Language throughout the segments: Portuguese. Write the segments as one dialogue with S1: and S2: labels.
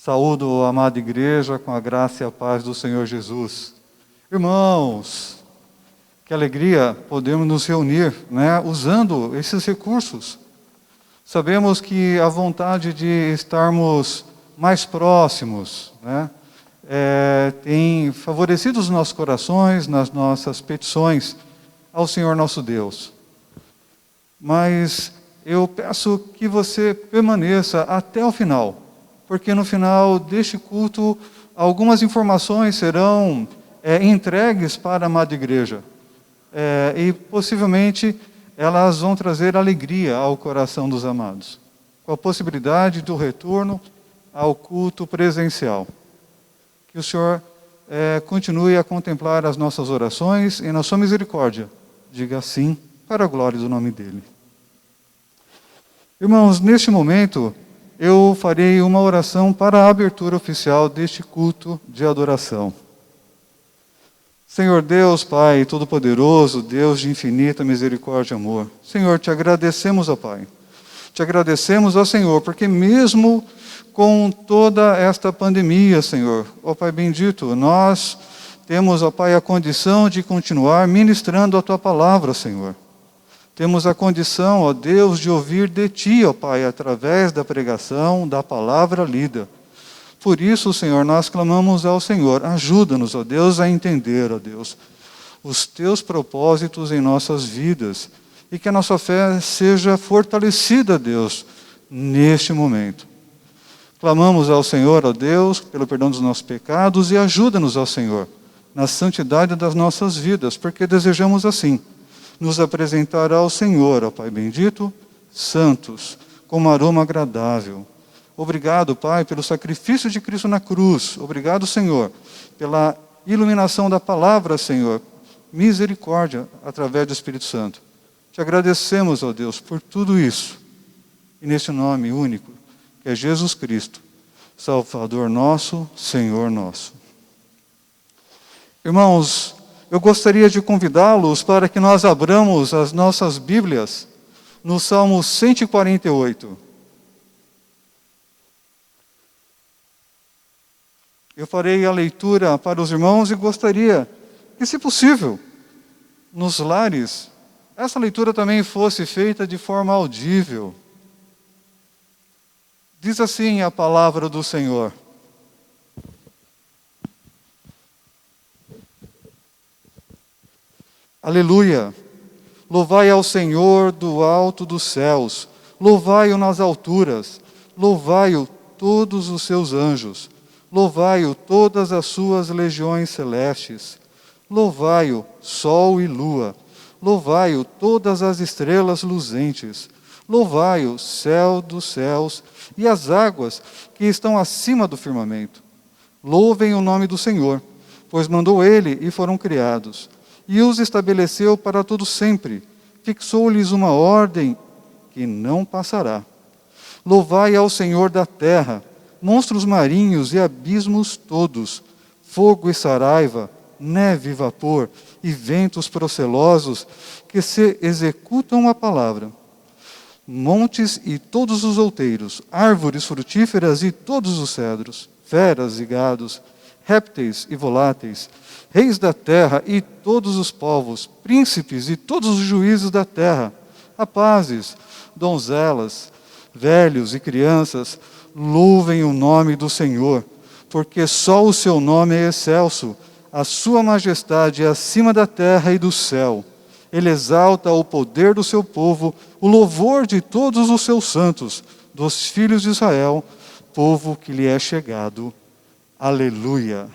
S1: Saúdo a amada igreja com a graça e a paz do Senhor Jesus. Irmãos, que alegria podemos nos reunir, usando esses recursos. Sabemos que a vontade de estarmos mais próximos, tem favorecido os nossos corações nas nossas petições ao Senhor nosso Deus. Mas eu peço que você permaneça até o final, porque no final deste culto algumas informações serão entregues para a amada igreja. E possivelmente elas vão trazer alegria ao coração dos amados, com a possibilidade do retorno ao culto presencial. Que o Senhor continue a contemplar as nossas orações e na sua misericórdia diga sim para a glória do nome dele. Irmãos, neste momento eu farei uma oração para a abertura oficial deste culto de adoração. Senhor Deus, Pai Todo-Poderoso, Deus de infinita misericórdia e amor. Senhor, te agradecemos, ó Pai. Te agradecemos, ó Senhor, porque mesmo com toda esta pandemia, Senhor, ó Pai bendito, nós temos, ó Pai, a condição de continuar ministrando a Tua palavra, Senhor. Temos a condição, ó Deus, de ouvir de Ti, ó Pai, através da pregação, da palavra lida. Por isso, Senhor, nós clamamos ao Senhor, ajuda-nos, ó Deus, a entender, ó Deus, os Teus propósitos em nossas vidas e que a nossa fé seja fortalecida, Deus, neste momento. Clamamos ao Senhor, ó Deus, pelo perdão dos nossos pecados e ajuda-nos, ó Senhor, na santidade das nossas vidas, porque desejamos assim nos apresentar ao Senhor, ó Pai bendito, santos, como aroma agradável. Obrigado, Pai, pelo sacrifício de Cristo na cruz. Obrigado, Senhor, pela iluminação da palavra, Senhor. Misericórdia através do Espírito Santo. Te agradecemos, ó Deus, por tudo isso. E nesse nome único, que é Jesus Cristo, Salvador nosso, Senhor nosso. Irmãos, eu gostaria de convidá-los para que nós abramos as nossas Bíblias no Salmo 148. Eu farei a leitura para os irmãos e gostaria que, se possível, nos lares, essa leitura também fosse feita de forma audível. Diz assim a palavra do Senhor. Aleluia! Louvai ao Senhor do alto dos céus, louvai-o nas alturas, louvai-o todos os seus anjos, louvai-o todas as suas legiões celestes, louvai-o sol e lua, louvai-o todas as estrelas luzentes, louvai-o céu dos céus e as águas que estão acima do firmamento. Louvem o nome do Senhor, pois mandou ele e foram criados. E os estabeleceu para todo sempre, fixou-lhes uma ordem que não passará. Louvai ao Senhor da terra, monstros marinhos e abismos todos, fogo e saraiva, neve e vapor, e ventos procelosos, que se executam a palavra. Montes e todos os outeiros, árvores frutíferas e todos os cedros, feras e gados, répteis e voláteis, reis da terra e todos os povos, príncipes e todos os juízes da terra, rapazes, donzelas, velhos e crianças, louvem o nome do Senhor, porque só o seu nome é excelso, a sua majestade é acima da terra e do céu. Ele exalta o poder do seu povo, o louvor de todos os seus santos, dos filhos de Israel, povo que lhe é chegado. Aleluia!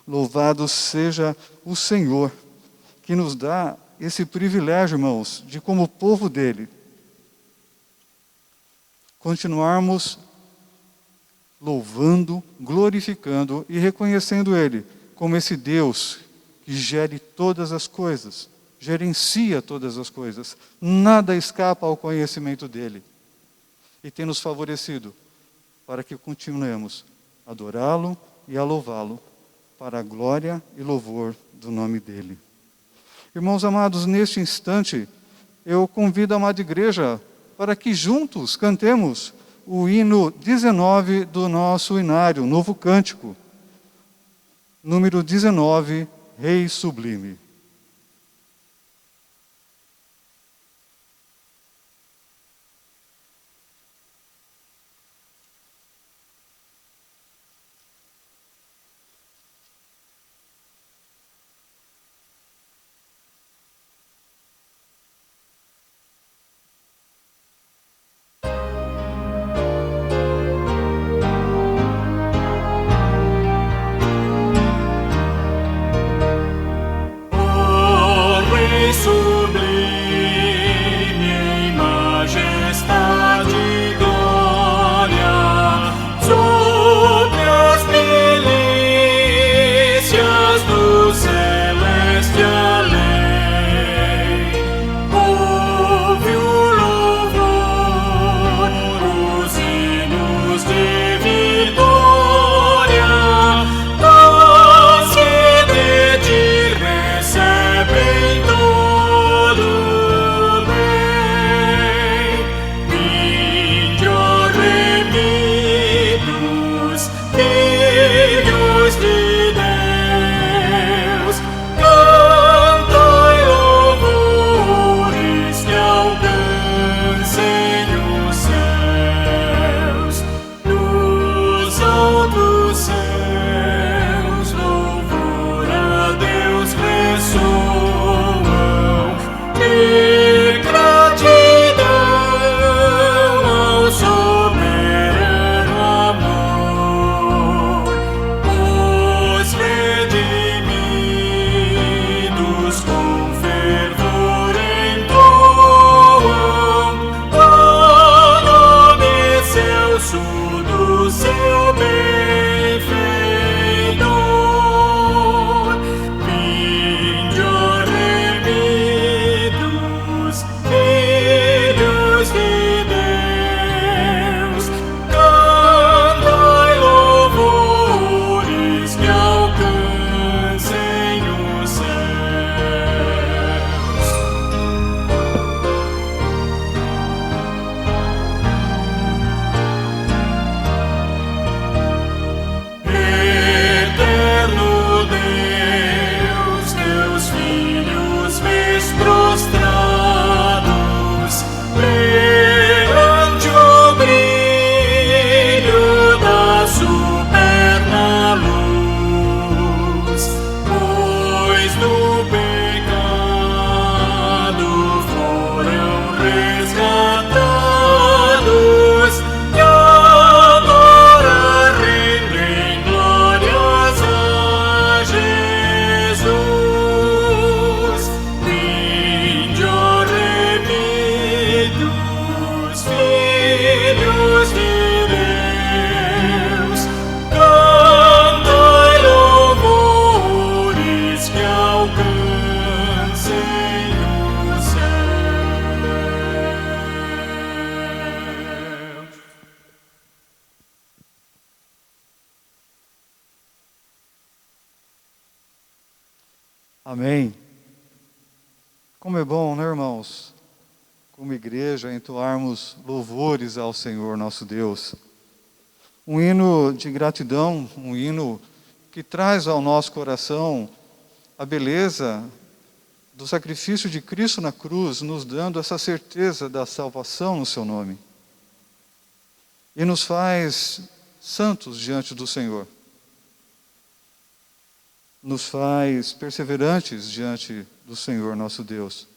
S1: Louvado seja o Senhor, que nos dá esse privilégio, irmãos, de como povo dele, continuarmos louvando, glorificando e reconhecendo ele como esse Deus que gere todas as coisas, gerencia todas as coisas, nada escapa ao conhecimento dele, e tem nos favorecido para que continuemos a adorá-lo e a louvá-lo para a glória e louvor do nome dele. Irmãos amados, neste instante, eu convido a amada igreja para que juntos cantemos o hino 19 do nosso inário, Novo Cântico, número 19, Rei Sublime. Amém. Como é bom, né, irmãos? Como igreja, entoarmos louvores ao Senhor nosso Deus. Um hino de gratidão, um hino que traz ao nosso coração a beleza do sacrifício de Cristo na cruz, nos dando essa certeza da salvação no seu nome. E nos faz santos diante do Senhor. Nos faz perseverantes diante do Senhor nosso Deus.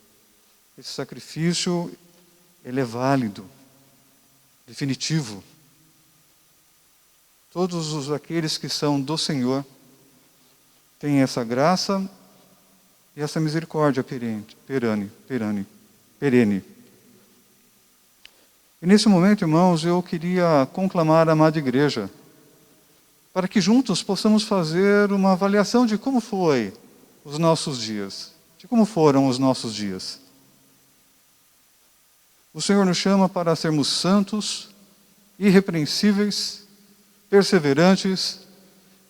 S1: Esse sacrifício, ele é válido, definitivo. Todos aqueles que são do Senhor têm essa graça e essa misericórdia perene. E nesse momento, irmãos, eu queria conclamar a amada igreja para que juntos possamos fazer uma avaliação de como foi os nossos dias, de como foram os nossos dias. O Senhor nos chama para sermos santos, irrepreensíveis, perseverantes,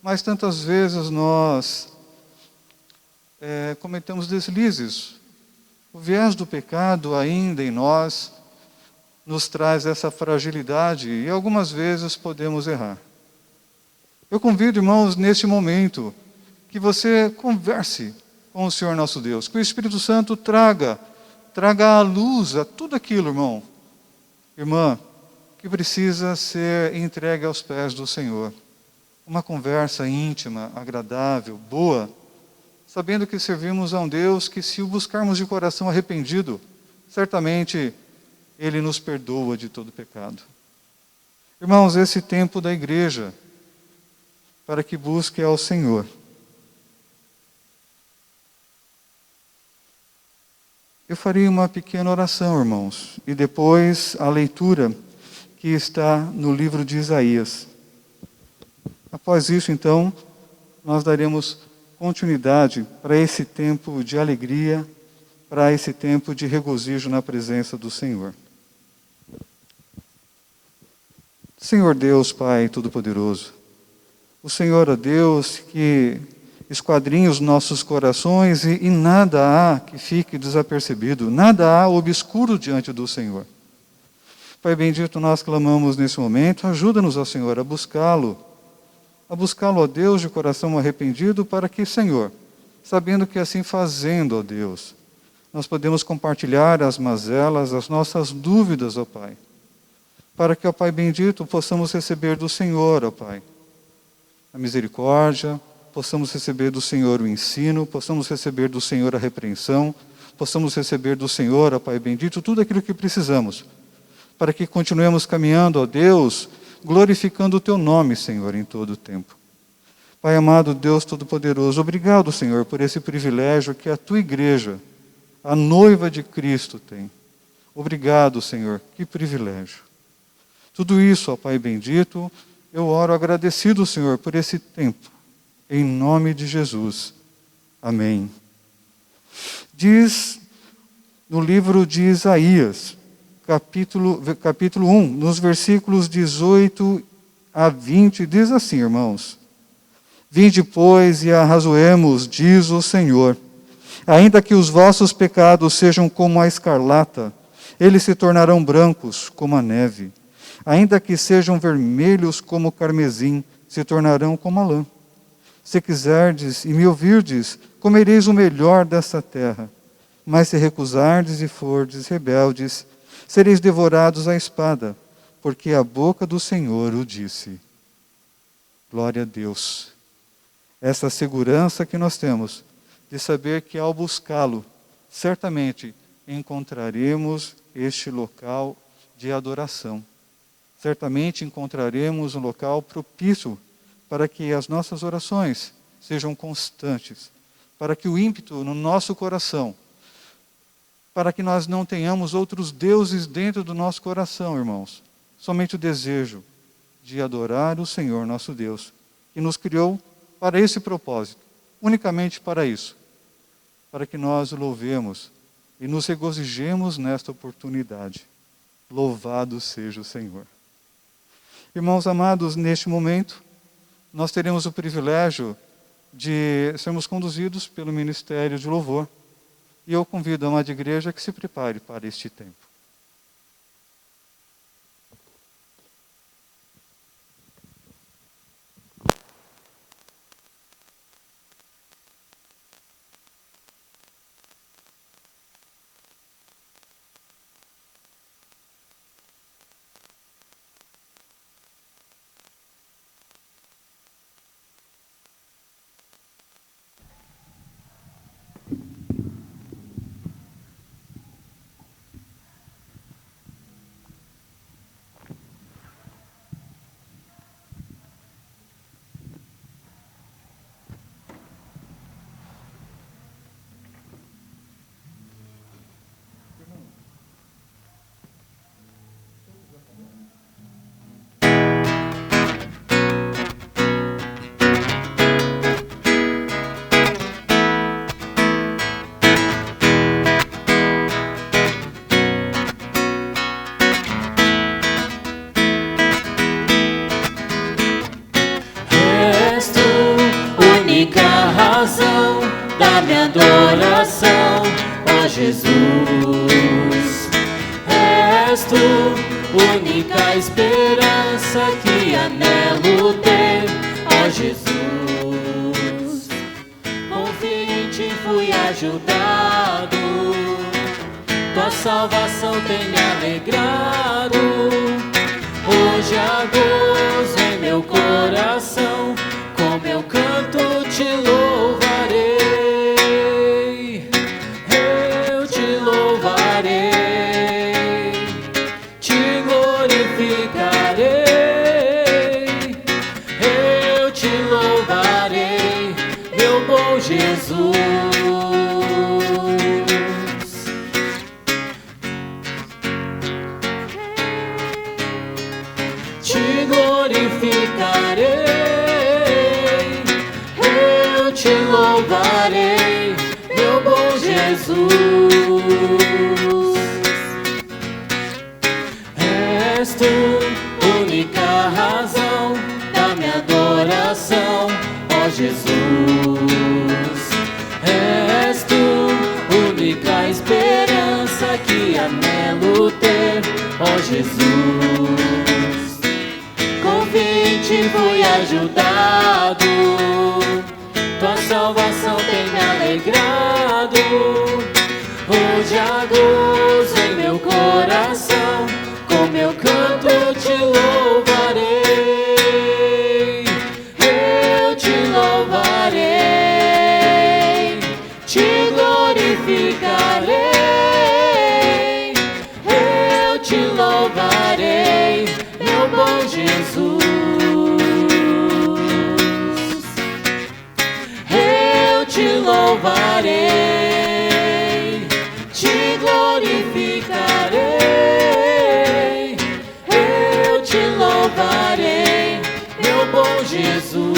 S1: mas tantas vezes nós cometemos deslizes. O viés do pecado ainda em nós nos traz essa fragilidade e algumas vezes podemos errar. Eu convido, irmãos, neste momento, que você converse com o Senhor nosso Deus, que o Espírito Santo traga à luz a tudo aquilo, irmão, irmã, que precisa ser entregue aos pés do Senhor. Uma conversa íntima, agradável, boa, sabendo que servimos a um Deus que, se o buscarmos de coração arrependido, certamente Ele nos perdoa de todo pecado. Irmãos, esse tempo da igreja, para que busque ao Senhor. Eu farei uma pequena oração, irmãos, e depois a leitura que está no livro de Isaías. Após isso, então, nós daremos continuidade para esse tempo de alegria, para esse tempo de regozijo na presença do Senhor. Senhor Deus, Pai Todo-Poderoso, o Senhor, ó Deus, que esquadrinha os nossos corações e nada há que fique desapercebido, nada há obscuro diante do Senhor. Pai bendito, nós clamamos nesse momento, ajuda-nos, ó Senhor, a buscá-lo, ó Deus, de coração arrependido, para que, Senhor, sabendo que assim fazendo, ó Deus, nós podemos compartilhar as mazelas, as nossas dúvidas, ó Pai, para que, ó Pai bendito, possamos receber do Senhor, ó Pai, a misericórdia, possamos receber do Senhor o ensino, possamos receber do Senhor a repreensão, possamos receber do Senhor, ó Pai bendito, tudo aquilo que precisamos, para que continuemos caminhando, ó Deus, glorificando o Teu nome, Senhor, em todo o tempo. Pai amado, Deus Todo-Poderoso, obrigado, Senhor, por esse privilégio que a Tua igreja, a noiva de Cristo, tem. Obrigado, Senhor, que privilégio. Tudo isso, ó Pai bendito, eu oro agradecido, Senhor, por esse tempo. Em nome de Jesus. Amém. Diz no livro de Isaías, capítulo 1, nos versículos 18 a 20, diz assim, irmãos: Vinde, pois, e arrazoemos, diz o Senhor. Ainda que os vossos pecados sejam como a escarlata, eles se tornarão brancos como a neve. Ainda que sejam vermelhos como o carmesim, se tornarão como a lã. Se quiserdes e me ouvirdes, comereis o melhor dessa terra. Mas se recusardes e fordes rebeldes, sereis devorados à espada, porque a boca do Senhor o disse. Glória a Deus. Essa segurança que nós temos de saber que ao buscá-lo, certamente encontraremos este local de adoração. Certamente encontraremos um local propício para que as nossas orações sejam constantes, para que o ímpeto no nosso coração, para que nós não tenhamos outros deuses dentro do nosso coração, irmãos, somente o desejo de adorar o Senhor nosso Deus, que nos criou para esse propósito, unicamente para isso, para que nós o louvemos e nos regozijemos nesta oportunidade. Louvado seja o Senhor. Irmãos amados, neste momento, nós teremos o privilégio de sermos conduzidos pelo Ministério de Louvor. E eu convido a amada igreja que se prepare para este tempo.
S2: da minha adoração, ó Jesus. És tu, única esperança que anelo ter, ó Jesus. Confio em ti, fui ajudado, tua salvação tem me alegrado. Hoje há gozo em meu coração, com meu canto te louvarei. Eu te louvarei, te glorificarei. Eu te louvarei, meu bom Jesus. Te glorificarei, eu te louvarei, meu bom Jesus. És tu, única razão da minha adoração, ó Jesus. És tu, única esperança que anelo ter, ó Jesus. Confio em ti, fui ajudado, tua salvação tem me alegrado. Hoje há gozo em meu coração, com meu canto te louvarei. Eu te louvarei, te glorificarei. Eu te louvarei, meu bom Jesus. Eu te louvarei, te glorificarei. Eu te louvarei, meu bom Jesus.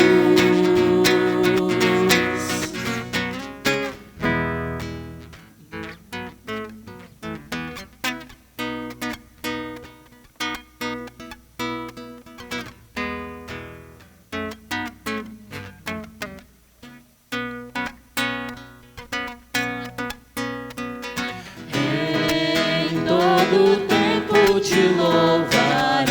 S2: Todo tempo te louvarei,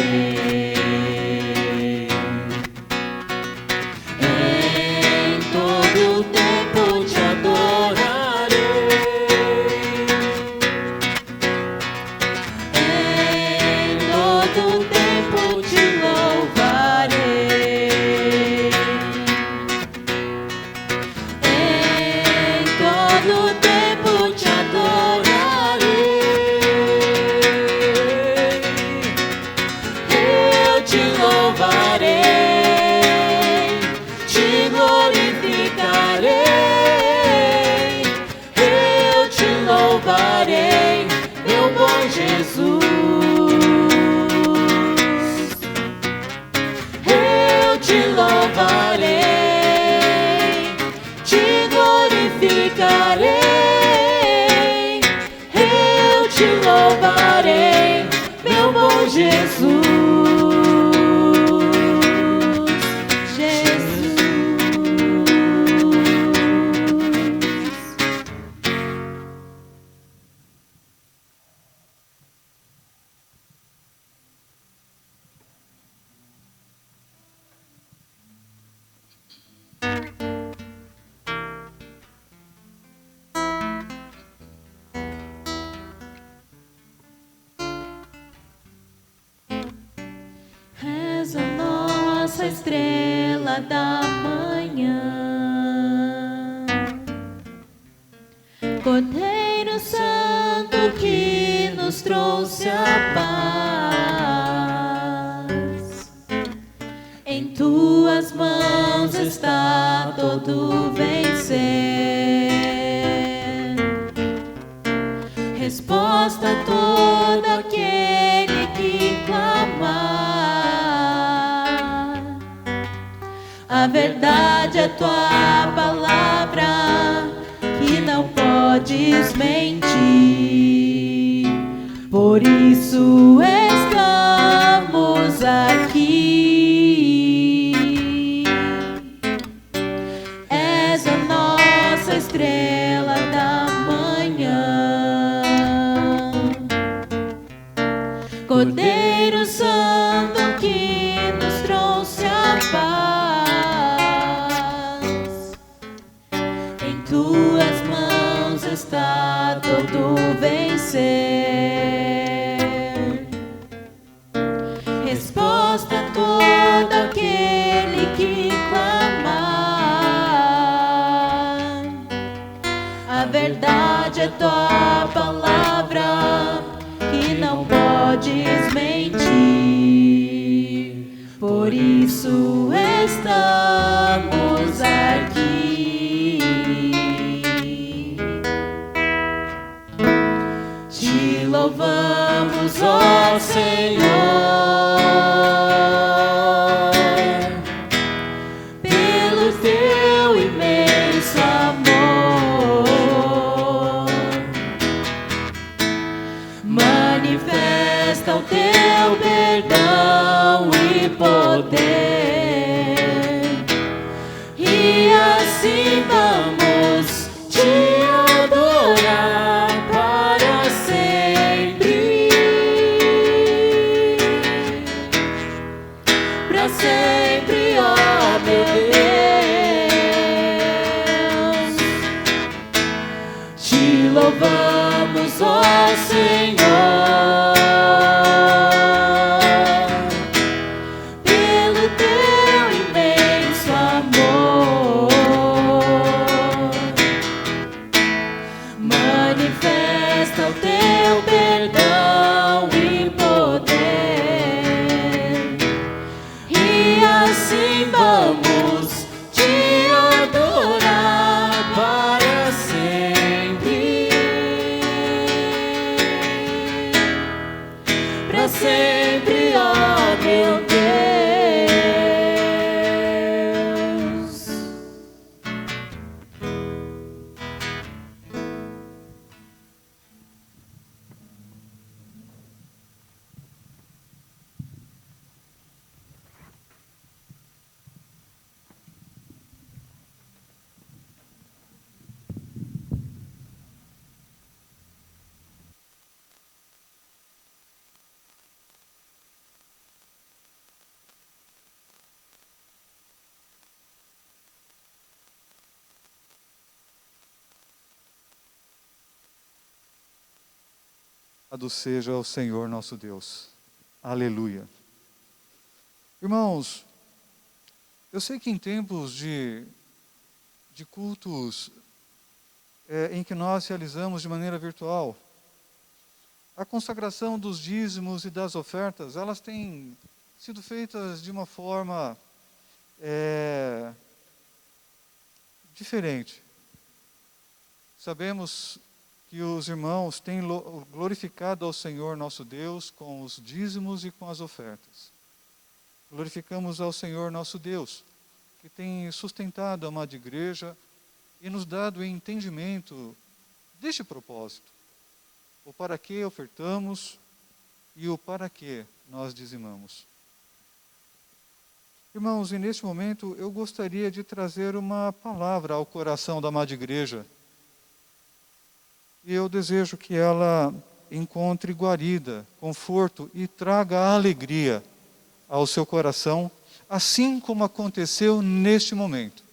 S2: em todo tempo te adorarei, em todo tempo te louvarei, em todo tempo te adorarei. Te glorificarei, eu te louvarei, meu bom Jesus. Eu te louvarei, te glorificarei. Eu te louvarei, meu bom Jesus. És a nossa estrela da manhã, Cordeiro Santo que nos trouxe a paz. Em tuas mãos está todo vencer, resposta a todo aquele que clamar. A verdade é tua palavra, que não podes mentir. Por isso estamos aqui. És a nossa estrela da manhã, tuas mãos está todo vencer. Resposta a todo aquele que clamar. A verdade é tua palavra, que não podes mentir. Por isso estamos aqui. Te louvamos, ó Senhor, pelo teu imenso amor. Manifesta o teu perdão e poder, e assim vamos te adorar para sempre. Para sempre, ó meu Deus. Te louvamos, ó Senhor, pelo teu imenso amor. Manifesta o teu perdão e poder, e assim vamos te adorar para sempre. Para sempre, ó meu Deus.
S1: Louvado seja o Senhor nosso Deus. Aleluia. Irmãos, eu sei que em tempos de cultos em que nós realizamos de maneira virtual, a consagração dos dízimos e das ofertas, elas têm sido feitas de uma forma diferente. Sabemos que os irmãos têm glorificado ao Senhor nosso Deus com os dízimos e com as ofertas. Glorificamos ao Senhor nosso Deus, que tem sustentado a amada igreja e nos dado o entendimento deste propósito. O para que ofertamos e o para que nós dizimamos. Irmãos, e neste momento eu gostaria de trazer uma palavra ao coração da amada igreja. E eu desejo que ela encontre guarida, conforto e traga alegria ao seu coração, assim como aconteceu neste momento.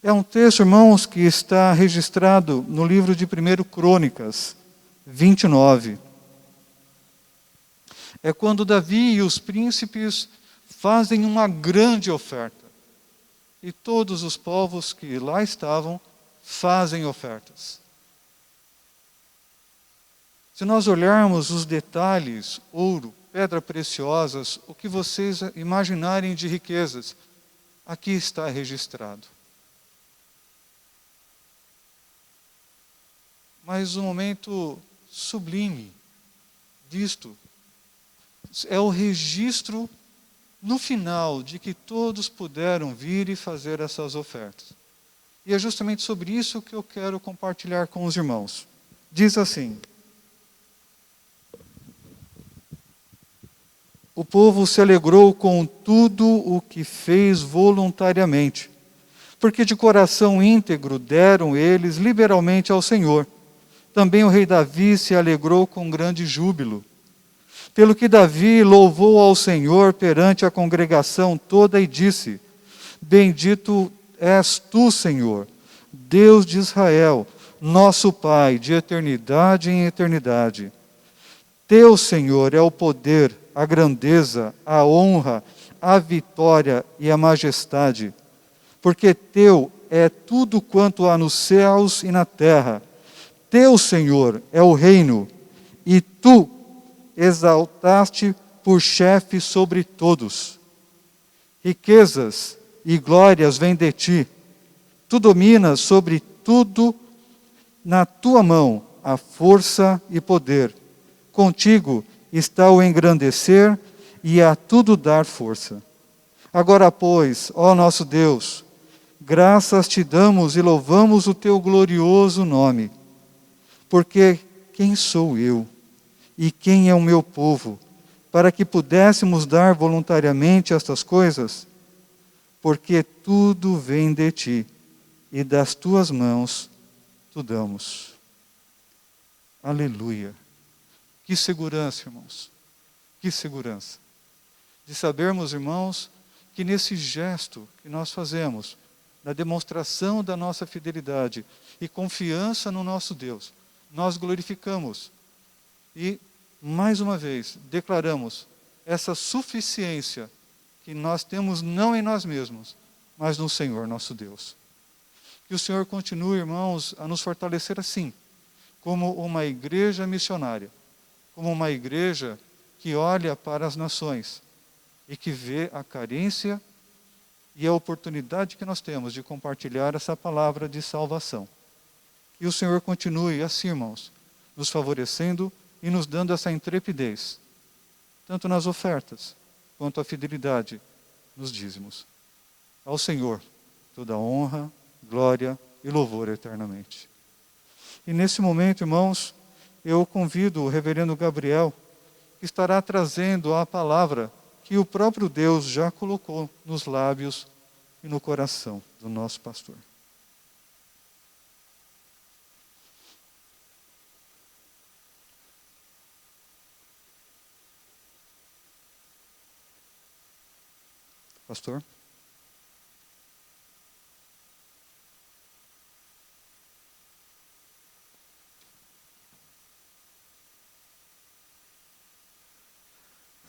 S1: É um texto, irmãos, que está registrado no livro de 1 Crônicas, 29. É quando Davi e os príncipes fazem uma grande oferta. E todos os povos que lá estavam fazem ofertas. Se nós olharmos os detalhes, ouro, pedras preciosas, o que vocês imaginarem de riquezas, aqui está registrado. Mas o momento sublime disto é o registro no final de que todos puderam vir e fazer essas ofertas. E é justamente sobre isso que eu quero compartilhar com os irmãos. Diz assim: o povo se alegrou com tudo o que fez voluntariamente, porque de coração íntegro deram eles liberalmente ao Senhor. Também o rei Davi se alegrou com grande júbilo. Pelo que Davi louvou ao Senhor perante a congregação toda e disse: Bendito és tu, Senhor, Deus de Israel, nosso Pai, de eternidade em eternidade. Teu, Senhor, é o poder, a grandeza, a honra, a vitória e a majestade, porque teu é tudo quanto há nos céus e na terra. Teu, Senhor, é o reino, e tu exaltaste por chefe sobre todos. Riquezas e glórias vêm de ti. Tu dominas sobre tudo, na tua mão há força e poder. Contigo está o engrandecer e a tudo dar força. Agora, pois, ó nosso Deus, graças te damos e louvamos o teu glorioso nome. Porque quem sou eu e quem é o meu povo, para que pudéssemos dar voluntariamente estas coisas? Porque tudo vem de ti, e das tuas mãos tu damos. Aleluia. Que segurança, irmãos. Que segurança. De sabermos, irmãos, que nesse gesto que nós fazemos, na demonstração da nossa fidelidade e confiança no nosso Deus, nós glorificamos e, mais uma vez, declaramos essa suficiência que nós temos não em nós mesmos, mas no Senhor nosso Deus. Que o Senhor continue, irmãos, a nos fortalecer assim, como uma igreja missionária, como uma igreja que olha para as nações e que vê a carência e a oportunidade que nós temos de compartilhar essa palavra de salvação. E o Senhor continue assim, irmãos, nos favorecendo e nos dando essa intrepidez, tanto nas ofertas, quanto a fidelidade nos dízimos. Ao Senhor, toda honra, glória e louvor eternamente. E nesse momento, irmãos, eu convido o reverendo Gabriel, que estará trazendo a palavra que o próprio Deus já colocou nos lábios e no coração do nosso pastor. Pastor?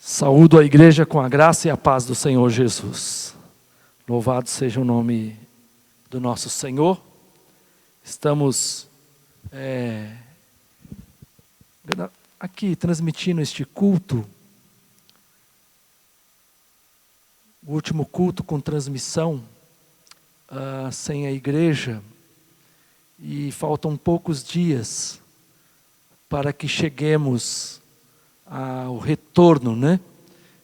S3: Saúdo a igreja com a graça e a paz do Senhor Jesus. Louvado seja o nome do nosso Senhor. Estamos aqui transmitindo este culto, o último culto com transmissão sem a igreja, e faltam poucos dias para que cheguemos ao retorno, né?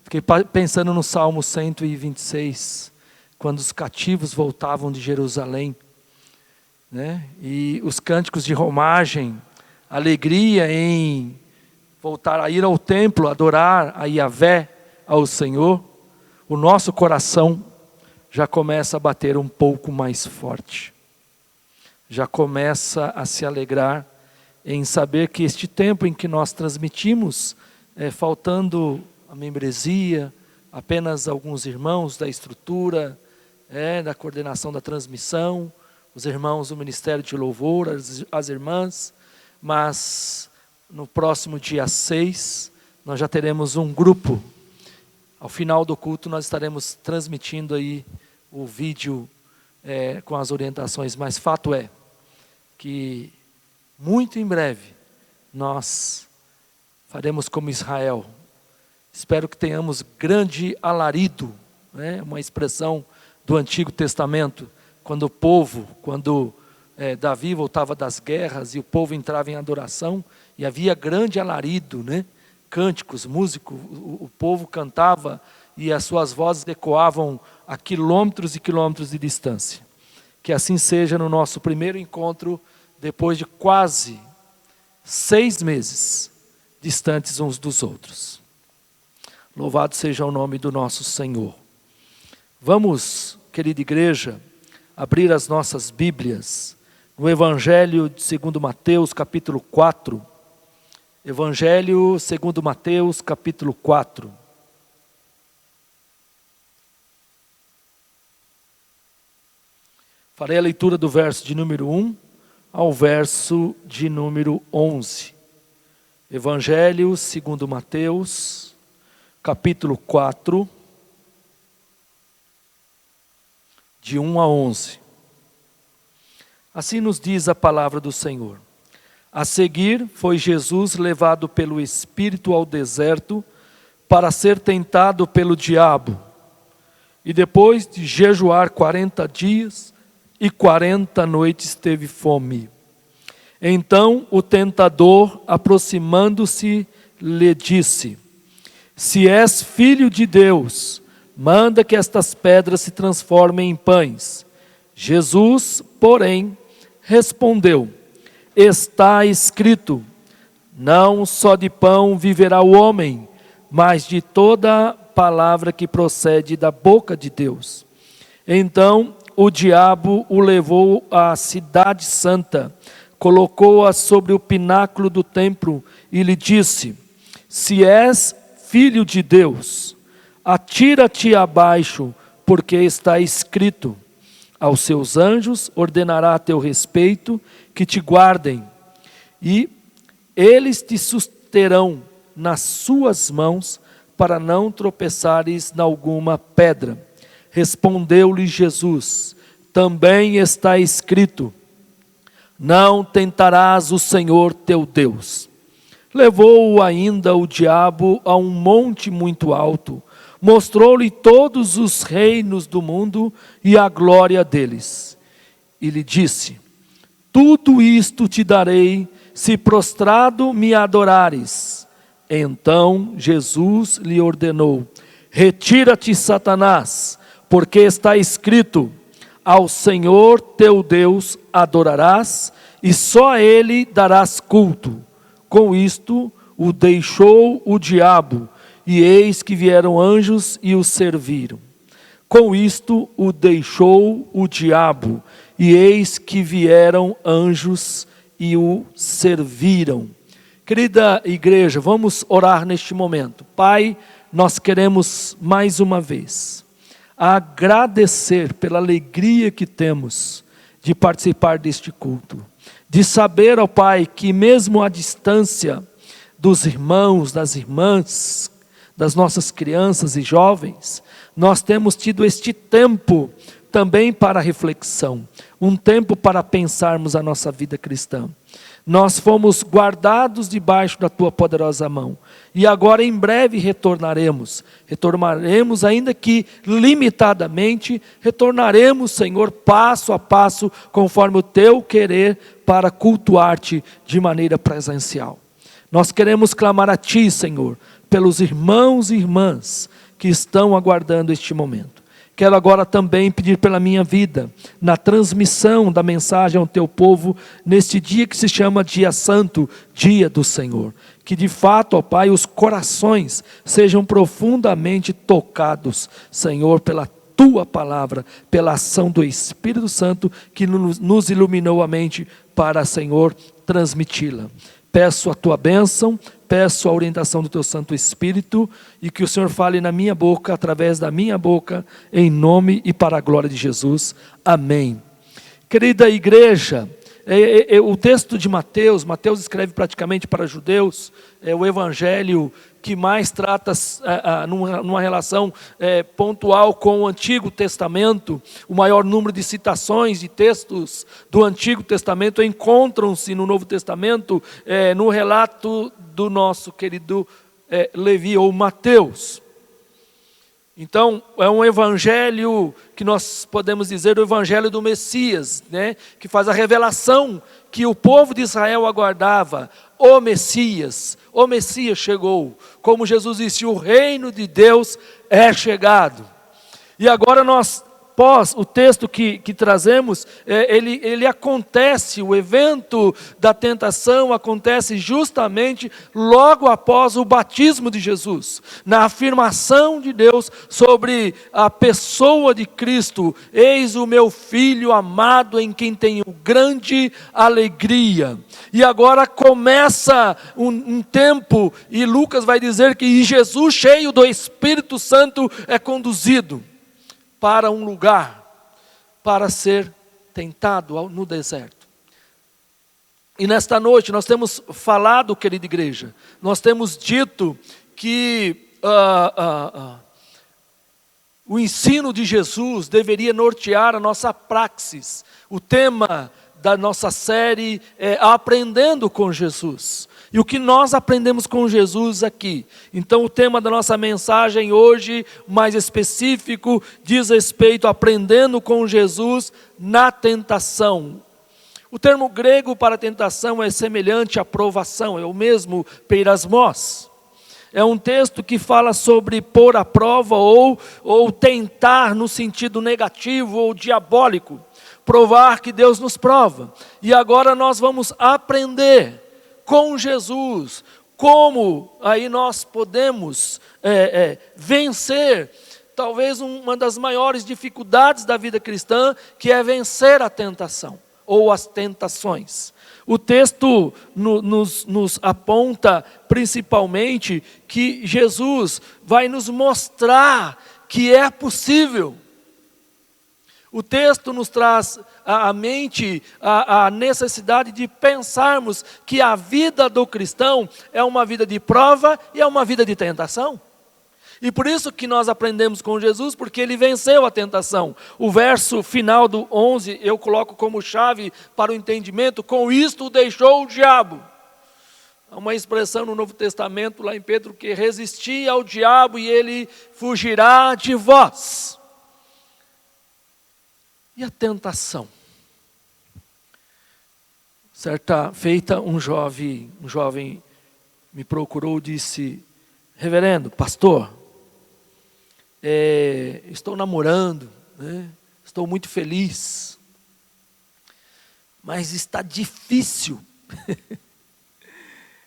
S3: Fiquei pensando no Salmo 126, quando os cativos voltavam de Jerusalém, né? E os cânticos de romagem, alegria em voltar a ir ao templo, adorar a Yahvé, ao Senhor. O nosso coração já começa a bater um pouco mais forte, já começa a se alegrar em saber que este tempo em que nós transmitimos, faltando a membresia, apenas alguns irmãos da estrutura, da coordenação da transmissão, os irmãos do Ministério de Louvor, as irmãs, mas no próximo dia 6, nós já teremos um grupo. Ao final do culto nós estaremos transmitindo aí o vídeo com as orientações, mas fato é que muito em breve nós faremos como Israel. Espero que tenhamos grande alarido, né? Uma expressão do Antigo Testamento, quando o povo, Davi voltava das guerras e o povo entrava em adoração e havia grande alarido, né? Cânticos, músico, o povo cantava e as suas vozes ecoavam a quilômetros e quilômetros de distância. Que assim seja no nosso primeiro encontro, depois de quase 6 meses distantes uns dos outros. Louvado seja o nome do nosso Senhor. Vamos, querida igreja, abrir as nossas Bíblias no Evangelho segundo Mateus, capítulo 4. Evangelho segundo Mateus, capítulo 4. Farei a leitura do verso de número 1 ao verso de número 11. Evangelho segundo Mateus, capítulo 4, de 1 a 11. Assim nos diz a palavra do Senhor. A seguir, foi Jesus levado pelo Espírito ao deserto para ser tentado pelo diabo. E depois de jejuar 40 dias e 40 noites teve fome. Então o tentador, aproximando-se, lhe disse: Se és filho de Deus, manda que estas pedras se transformem em pães. Jesus, porém, respondeu: Está escrito, não só de pão viverá o homem, mas de toda palavra que procede da boca de Deus. Então o diabo o levou à cidade santa, colocou-a sobre o pináculo do templo e lhe disse: Se és filho de Deus, atira-te abaixo, porque está escrito: aos seus anjos ordenará a teu respeito que te guardem, e eles te susterão nas suas mãos, para não tropeçares em alguma pedra. Respondeu-lhe Jesus: Também está escrito: Não tentarás o Senhor teu Deus. Levou-o ainda o diabo a um monte muito alto, mostrou-lhe todos os reinos do mundo e a glória deles. E lhe disse: Tudo isto te darei, se prostrado me adorares. Então Jesus lhe ordenou: Retira-te, Satanás, porque está escrito: Ao Senhor teu Deus adorarás, e só a Ele darás culto. Com isto o deixou o diabo, e eis que vieram anjos e o serviram. Com isto o deixou o diabo, e eis que vieram anjos e o serviram. Querida igreja, vamos orar neste momento. Pai, nós queremos mais uma vez agradecer pela alegria que temos de participar deste culto. De saber, ó Pai, que mesmo à distância dos irmãos, das irmãs, das nossas crianças e jovens, nós temos tido este tempo também para reflexão, um tempo para pensarmos a nossa vida cristã. Nós fomos guardados debaixo da Tua poderosa mão, e agora em breve retornaremos ainda que limitadamente, retornaremos, Senhor, passo a passo, conforme o Teu querer, para cultuar-Te de maneira presencial. Nós queremos clamar a Ti, Senhor, pelos irmãos e irmãs que estão aguardando este momento. Quero agora também pedir pela minha vida, na transmissão da mensagem ao Teu povo, neste dia que se chama Dia Santo, Dia do Senhor. Que de fato, ó Pai, os corações sejam profundamente tocados, Senhor, pela Tua palavra, pela ação do Espírito Santo, que nos iluminou a mente para, Senhor, transmiti-la. Peço a Tua bênção, peço a orientação do Teu Santo Espírito, e que o Senhor fale na minha boca, através da minha boca, em nome e para a glória de Jesus. Amém. Querida igreja, o texto de Mateus escreve praticamente para judeus, é o evangelho que mais trata numa relação pontual com o Antigo Testamento. O maior número de citações de textos do Antigo Testamento encontram-se no Novo Testamento, no relato do nosso querido Levi ou Mateus. Então, é um evangelho que nós podemos dizer o evangelho do Messias, né? Que faz a revelação que o povo de Israel aguardava. O Messias chegou. Como Jesus disse, o reino de Deus é chegado. E agora nós, o texto que trazemos, ele acontece, o evento da tentação acontece justamente logo após o batismo de Jesus, na afirmação de Deus sobre a pessoa de Cristo: eis o meu Filho amado, em quem tenho grande alegria. E agora começa um tempo, e Lucas vai dizer que Jesus, cheio do Espírito Santo, é conduzido para um lugar, para ser tentado no deserto. E nesta noite nós temos falado, querida igreja, nós temos dito que o ensino de Jesus deveria nortear a nossa praxis. O tema da nossa série é Aprendendo com Jesus. E o que nós aprendemos com Jesus aqui? Então o tema da nossa mensagem hoje, mais específico, diz respeito a aprendendo com Jesus na tentação. O termo grego para tentação é semelhante à provação, é o mesmo peirasmos. É um texto que fala sobre pôr à prova ou tentar no sentido negativo ou diabólico. Provar que Deus nos prova. E agora nós vamos aprender com Jesus como aí nós podemos vencer talvez uma das maiores dificuldades da vida cristã, que é vencer a tentação ou as tentações. O texto nos aponta principalmente que Jesus vai nos mostrar que é possível. O texto nos traz à mente a necessidade de pensarmos que a vida do cristão é uma vida de prova e é uma vida de tentação. E por isso que nós aprendemos com Jesus, porque ele venceu a tentação. O verso final do 11, eu coloco como chave para o entendimento: com isto deixou o diabo. Há uma expressão no Novo Testamento, lá em Pedro, que resisti ao diabo e ele fugirá de vós. E a tentação? Certa feita, um jovem me procurou e disse: reverendo, pastor, estou namorando, né? Estou muito feliz, mas está difícil,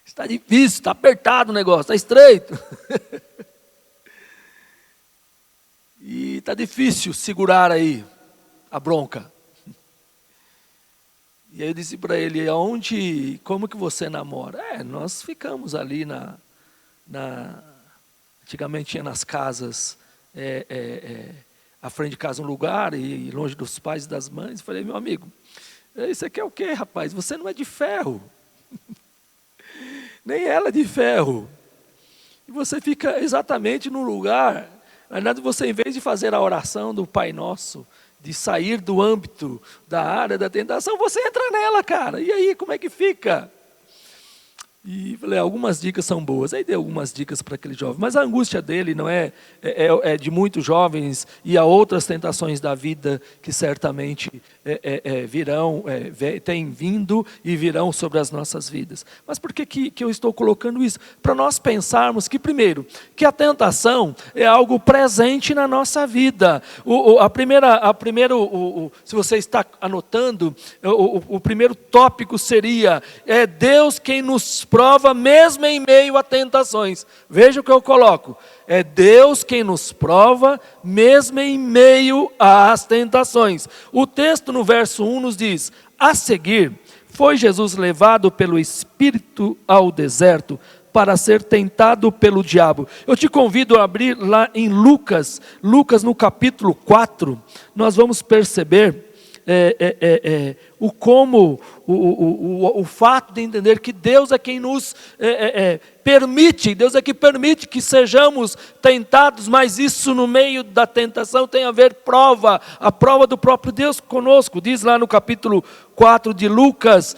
S3: está apertado o negócio, está estreito, e está difícil segurar aí a bronca. E aí eu disse para ele: como que você namora? Nós ficamos ali antigamente tinha nas casas, à frente de casa um lugar, e longe dos pais e das mães. Eu falei: meu amigo, isso aqui é o quê, rapaz? Você não é de ferro, nem ela é de ferro, e você fica exatamente no lugar. Na verdade, você, em vez de fazer a oração do Pai Nosso, de sair do âmbito da área da tentação, você entra nela, cara. E aí, como é que fica? E falei: algumas dicas são boas. Aí dei algumas dicas para aquele jovem. Mas a angústia dele não é de muitos jovens, e há outras tentações da vida que certamente virão, têm vindo e virão sobre as nossas vidas. Mas por que eu estou colocando isso? Para nós pensarmos que, primeiro, que a tentação é algo presente na nossa vida. Se você está anotando, o primeiro tópico seria: é Deus quem nos prova mesmo em meio a tentações. Veja o que eu coloco: é Deus quem nos prova mesmo em meio às tentações. O texto no verso 1 nos diz: a seguir, foi Jesus levado pelo Espírito ao deserto para ser tentado pelo diabo. Eu te convido a abrir lá em Lucas no capítulo 4, nós vamos perceber o fato de entender que Deus é quem nos permite, Deus é que permite que sejamos tentados, mas isso no meio da tentação tem a ver a prova do próprio Deus conosco. Diz lá no capítulo 4 de Lucas,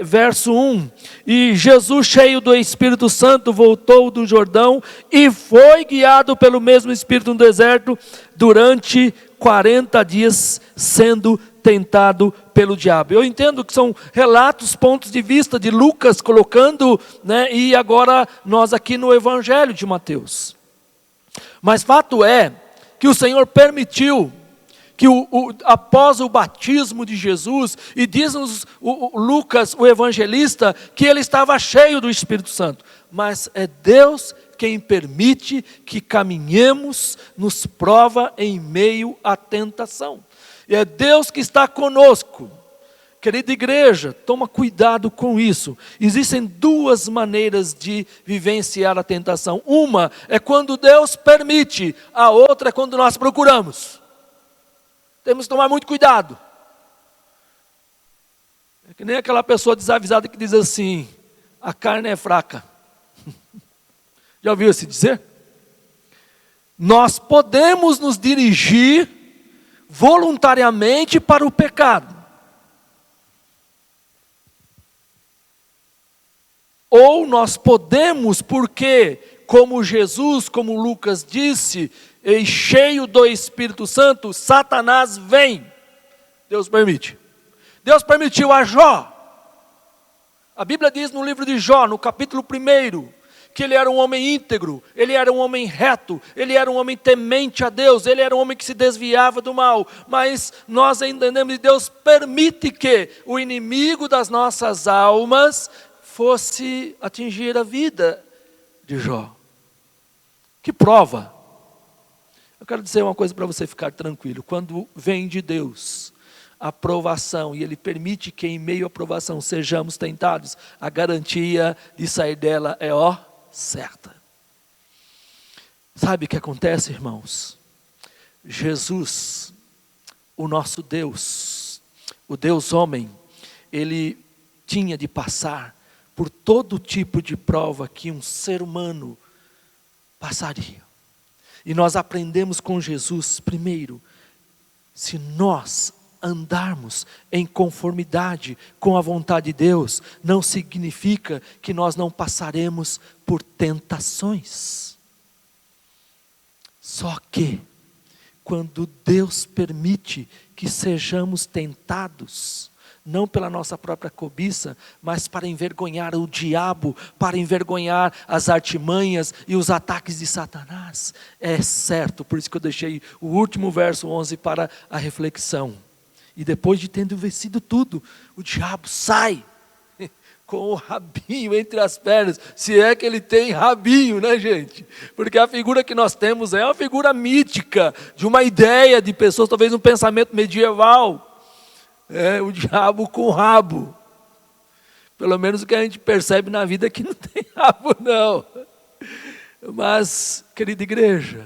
S3: verso 1, e Jesus, cheio do Espírito Santo, voltou do Jordão e foi guiado pelo mesmo Espírito no deserto durante 40 dias, sendo tentado pelo diabo. Eu entendo que são relatos, pontos de vista de Lucas colocando, né, e agora nós aqui no Evangelho de Mateus. Mas fato é que o Senhor permitiu que após o batismo de Jesus, e diz-nos Lucas, o evangelista, que ele estava cheio do Espírito Santo. Mas é Deus quem permite que caminhemos, nos prova em meio à tentação. E é Deus que está conosco. Querida igreja, toma cuidado com isso. Existem duas maneiras de vivenciar a tentação. Uma é quando Deus permite, a outra é quando nós procuramos. Temos que tomar muito cuidado. Que nem aquela pessoa desavisada que diz assim: a carne é fraca. Já ouviu esse dizer? Nós podemos nos dirigir voluntariamente para o pecado. Ou nós podemos, porque, como Jesus, como Lucas disse, e cheio do Espírito Santo, Satanás vem. Deus permite. Deus permitiu a Jó. A Bíblia diz no livro de Jó, no capítulo 1, que ele era um homem íntegro, ele era um homem reto, ele era um homem temente a Deus, ele era um homem que se desviava do mal. Mas nós entendemos que Deus permite que o inimigo das nossas almas fosse atingir a vida de Jó. Que prova! Eu quero dizer uma coisa para você ficar tranquilo. Quando vem de Deus a provação, e Ele permite que em meio à provação sejamos tentados, a garantia de sair dela é certa. Sabe o que acontece, irmãos? Jesus, o nosso Deus, o Deus homem, Ele tinha de passar por todo tipo de prova que um ser humano passaria. E nós aprendemos com Jesus, primeiro, se nós andarmos em conformidade com a vontade de Deus, não significa que nós não passaremos por tentações. Só que, quando Deus permite que sejamos tentados, não pela nossa própria cobiça, mas para envergonhar o diabo, para envergonhar as artimanhas e os ataques de Satanás. É certo, por isso que eu deixei o último verso 11 para a reflexão. E depois de tendo vencido tudo, o diabo sai com o rabinho entre as pernas, se é que ele tem rabinho, né, gente? Porque a figura que nós temos é uma figura mítica, de uma ideia de pessoas, talvez um pensamento medieval. O diabo com rabo. Pelo menos o que a gente percebe na vida é que não tem rabo, não. Mas, querida igreja,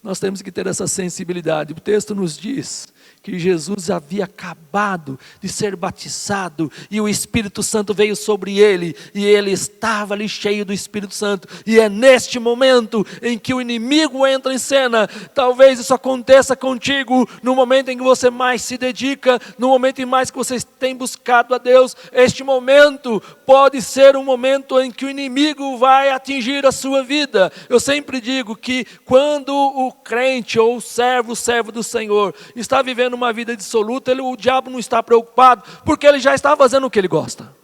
S3: nós temos que ter essa sensibilidade. O texto nos diz que Jesus havia acabado de ser batizado e o Espírito Santo veio sobre ele e ele estava ali cheio do Espírito Santo. E é neste momento em que o inimigo entra em cena. Talvez isso aconteça contigo no momento em que você mais se dedica, no momento em mais que você tem buscado a Deus. Este momento pode ser um momento em que o inimigo vai atingir a sua vida. Eu sempre digo que quando o crente ou o servo do Senhor está vivendo uma vida dissoluta, o diabo não está preocupado, porque ele já está fazendo o que ele gosta.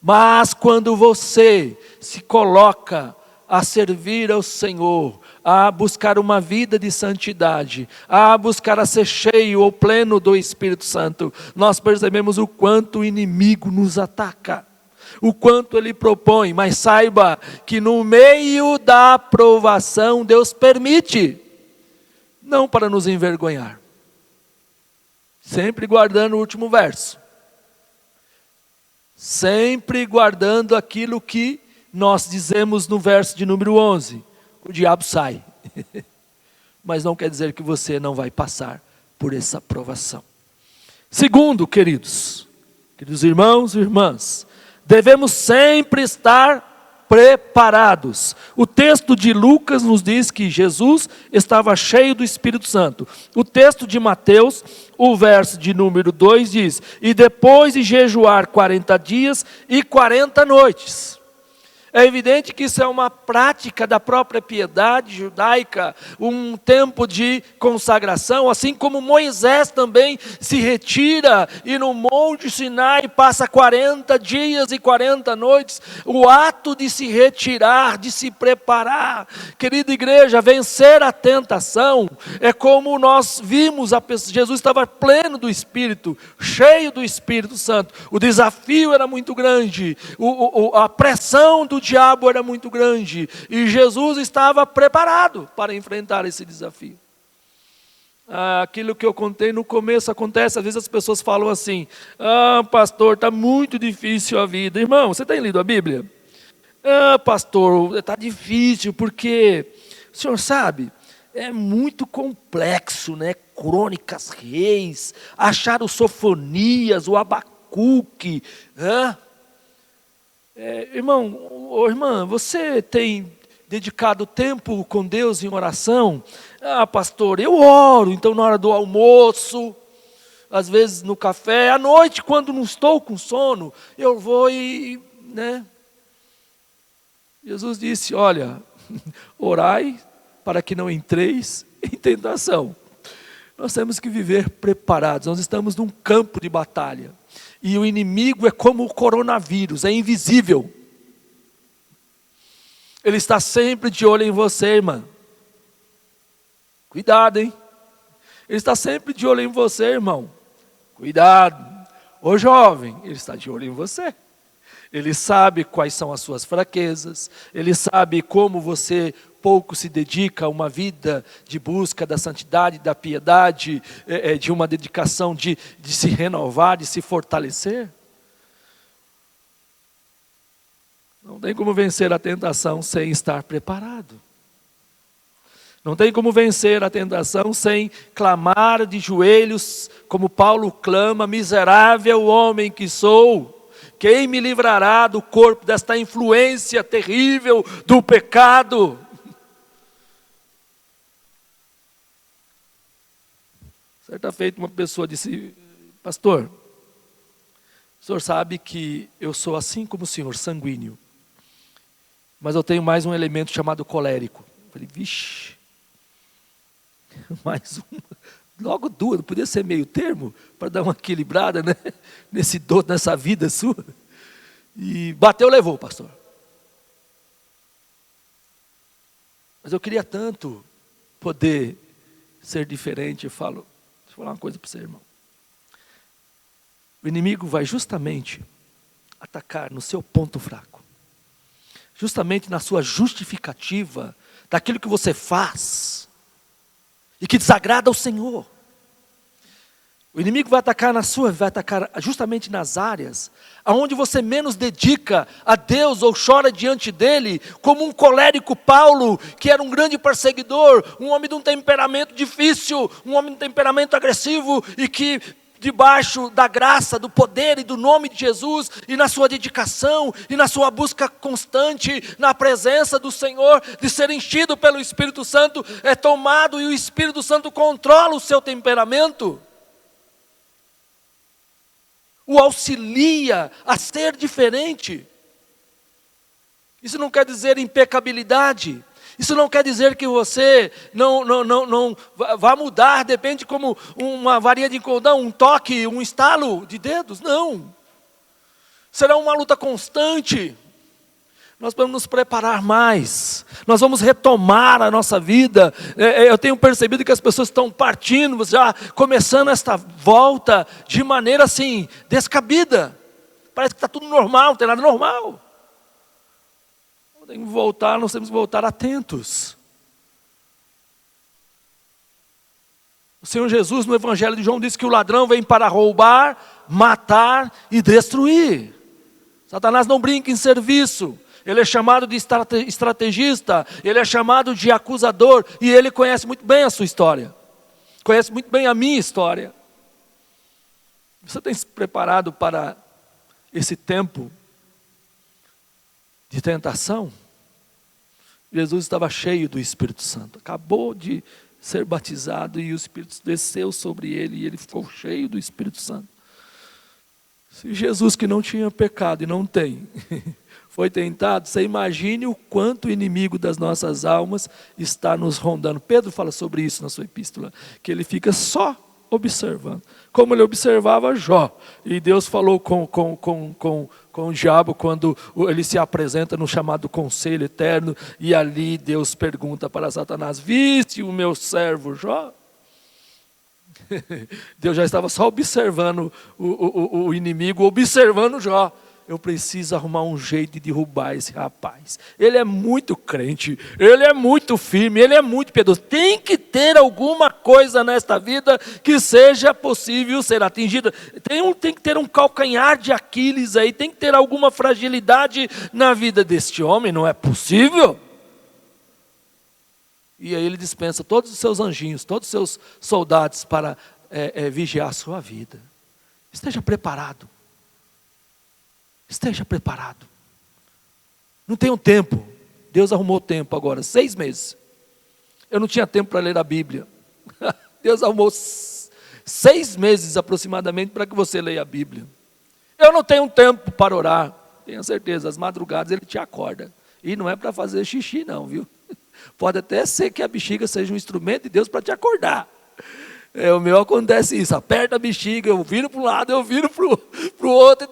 S3: Mas quando você se coloca a servir ao Senhor, a buscar uma vida de santidade, a buscar a ser cheio ou pleno do Espírito Santo, nós percebemos o quanto o inimigo nos ataca, o quanto ele propõe. Mas saiba que no meio da provação Deus permite, não para nos envergonhar, sempre guardando o último verso, sempre guardando aquilo que nós dizemos no verso de número 11, o diabo sai, mas não quer dizer que você não vai passar por essa provação. Segundo, queridos irmãos e irmãs, devemos sempre estar preparados. O texto de Lucas nos diz que Jesus estava cheio do Espírito Santo. O texto de Mateus, o verso de número 2 diz: e depois de jejuar 40 dias e 40 noites. É evidente que isso é uma prática da própria piedade judaica, um tempo de consagração, assim como Moisés também se retira e no Monte Sinai passa 40 dias e 40 noites, o ato de se retirar, de se preparar. Querida igreja, vencer a tentação é como nós vimos, Jesus estava pleno do Espírito, cheio do Espírito Santo, o desafio era muito grande, a pressão do diabo era muito grande, e Jesus estava preparado para enfrentar esse desafio. Aquilo que eu contei no começo acontece, às vezes as pessoas falam assim: pastor, está muito difícil a vida. Irmão, você tem lido a Bíblia? Pastor, está difícil porque, o senhor sabe, é muito complexo, né? Crônicas, Reis, acharam Sofonias, o Abacuque, cookie. Irmão, ou irmã, você tem dedicado tempo com Deus em oração? Pastor, eu oro, então na hora do almoço, às vezes no café, à noite, quando não estou com sono, eu vou né? Jesus disse, olha, orai para que não entreis em tentação. Nós temos que viver preparados, nós estamos num campo de batalha. E o inimigo é como o coronavírus, é invisível. Ele está sempre de olho em você, irmã. Cuidado, hein? Ele está sempre de olho em você, irmão. Cuidado. Ô jovem, ele está de olho em você. Ele sabe quais são as suas fraquezas. Ele sabe como você pouco se dedica a uma vida de busca da santidade, da piedade, de uma dedicação de se renovar, de se fortalecer. Não tem como vencer a tentação sem estar preparado. Não tem como vencer a tentação sem clamar de joelhos, como Paulo clama, miserável homem que sou, quem me livrará do corpo desta influência terrível do pecado? Certa feita uma pessoa disse, pastor, o senhor sabe que eu sou assim como o senhor, sanguíneo, mas eu tenho mais um elemento chamado colérico. Eu falei, vixe, mais uma, logo duas, não podia ser meio termo, para dar uma equilibrada, né? Nessa vida sua. E bateu, levou, pastor. Mas eu queria tanto poder ser diferente. Deixa eu falar uma coisa para você, irmão. O inimigo vai justamente atacar no seu ponto fraco. Justamente na sua justificativa daquilo que você faz e que desagrada ao Senhor. O inimigo vai atacar justamente nas áreas aonde você menos dedica a Deus ou chora diante dele, como um colérico Paulo, que era um grande perseguidor, um homem de um temperamento difícil, um homem de um temperamento agressivo, e que debaixo da graça, do poder e do nome de Jesus, e na sua dedicação, e na sua busca constante, na presença do Senhor, de ser enchido pelo Espírito Santo, é tomado e o Espírito Santo controla o seu temperamento, o auxilia a ser diferente. Isso não quer dizer impecabilidade. Isso não quer dizer que você não vá mudar, depende como uma varinha de cordão, um toque, um estalo de dedos. Não. Será uma luta constante. Nós vamos nos preparar mais. Nós vamos retomar a nossa vida. Eu tenho percebido que as pessoas estão partindo, já começando esta volta de maneira assim, descabida. Parece que está tudo normal, não tem nada normal. Nós temos que voltar atentos. O Senhor Jesus no Evangelho de João disse que o ladrão vem para roubar, matar e destruir. Satanás não brinca em serviço. Ele é chamado de estrategista, ele é chamado de acusador, e ele conhece muito bem a sua história. Conhece muito bem a minha história. Você tem se preparado para esse tempo de tentação? Jesus estava cheio do Espírito Santo, acabou de ser batizado e o Espírito desceu sobre ele e ele ficou cheio do Espírito Santo. Se Jesus, que não tinha pecado e não tem, foi tentado, você imagine o quanto o inimigo das nossas almas está nos rondando. Pedro fala sobre isso na sua epístola, que ele fica só observando, como ele observava Jó. E Deus falou com o diabo quando ele se apresenta no chamado conselho eterno, e ali Deus pergunta para Satanás, viste o meu servo Jó? Deus já estava só observando o inimigo, observando Jó. Eu preciso arrumar um jeito de derrubar esse rapaz. Ele é muito crente, ele é muito firme, ele é muito piedoso. Tem que ter alguma coisa nesta vida que seja possível ser atingida. Tem que ter um calcanhar de Aquiles aí, tem que ter alguma fragilidade na vida deste homem, não é possível? E aí ele dispensa todos os seus anjinhos, todos os seus soldados para vigiar a sua vida. Esteja preparado. esteja preparado. Não tenho tempo. Deus arrumou tempo agora, 6 meses. Eu não tinha tempo para ler a Bíblia. Deus arrumou 6 meses aproximadamente para que você leia a Bíblia. Eu não tenho tempo para orar. Tenha certeza, às madrugadas ele te acorda. E não é para fazer xixi não, viu? Pode até ser que a bexiga seja um instrumento de Deus para te acordar. O meu acontece isso, aperta a bexiga, eu viro para um lado, eu viro para o outro,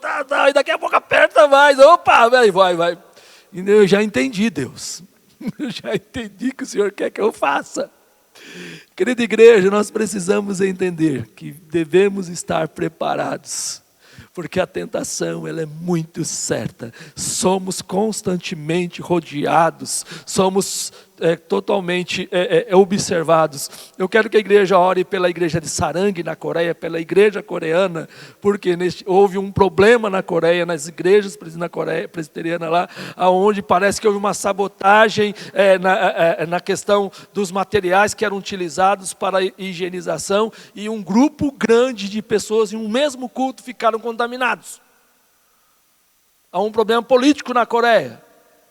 S3: e daqui a pouco aperta mais, opa, vai. E eu já entendi, Deus. Eu já entendi que o Senhor quer que eu faça. Querida igreja, nós precisamos entender que devemos estar preparados, porque a tentação ela é muito certa. Somos constantemente rodeados, somos totalmente observados. Eu quero que a igreja ore pela igreja de Sarang na Coreia, pela igreja coreana, porque houve um problema na Coreia, nas igrejas na Coreia presbiteriana lá, onde parece que houve uma sabotagem na questão dos materiais que eram utilizados para a higienização, e um grupo grande de pessoas em um mesmo culto ficaram contaminados. Há um problema político na Coreia.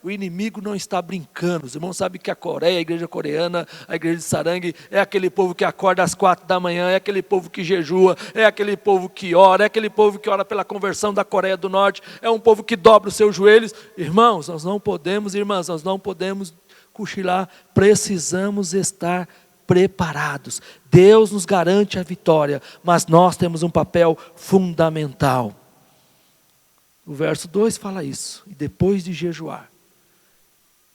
S3: O inimigo não está brincando. Os irmãos sabem que a Coreia, a igreja coreana, a igreja de Sarang, é aquele povo que acorda às 4 da manhã, é aquele povo que jejua, é aquele povo que ora, é aquele povo que ora pela conversão da Coreia do Norte, é um povo que dobra os seus joelhos. Irmãos, nós não podemos cochilar, precisamos estar preparados. Deus nos garante a vitória, mas nós temos um papel fundamental. O verso 2 fala isso, e depois de jejuar.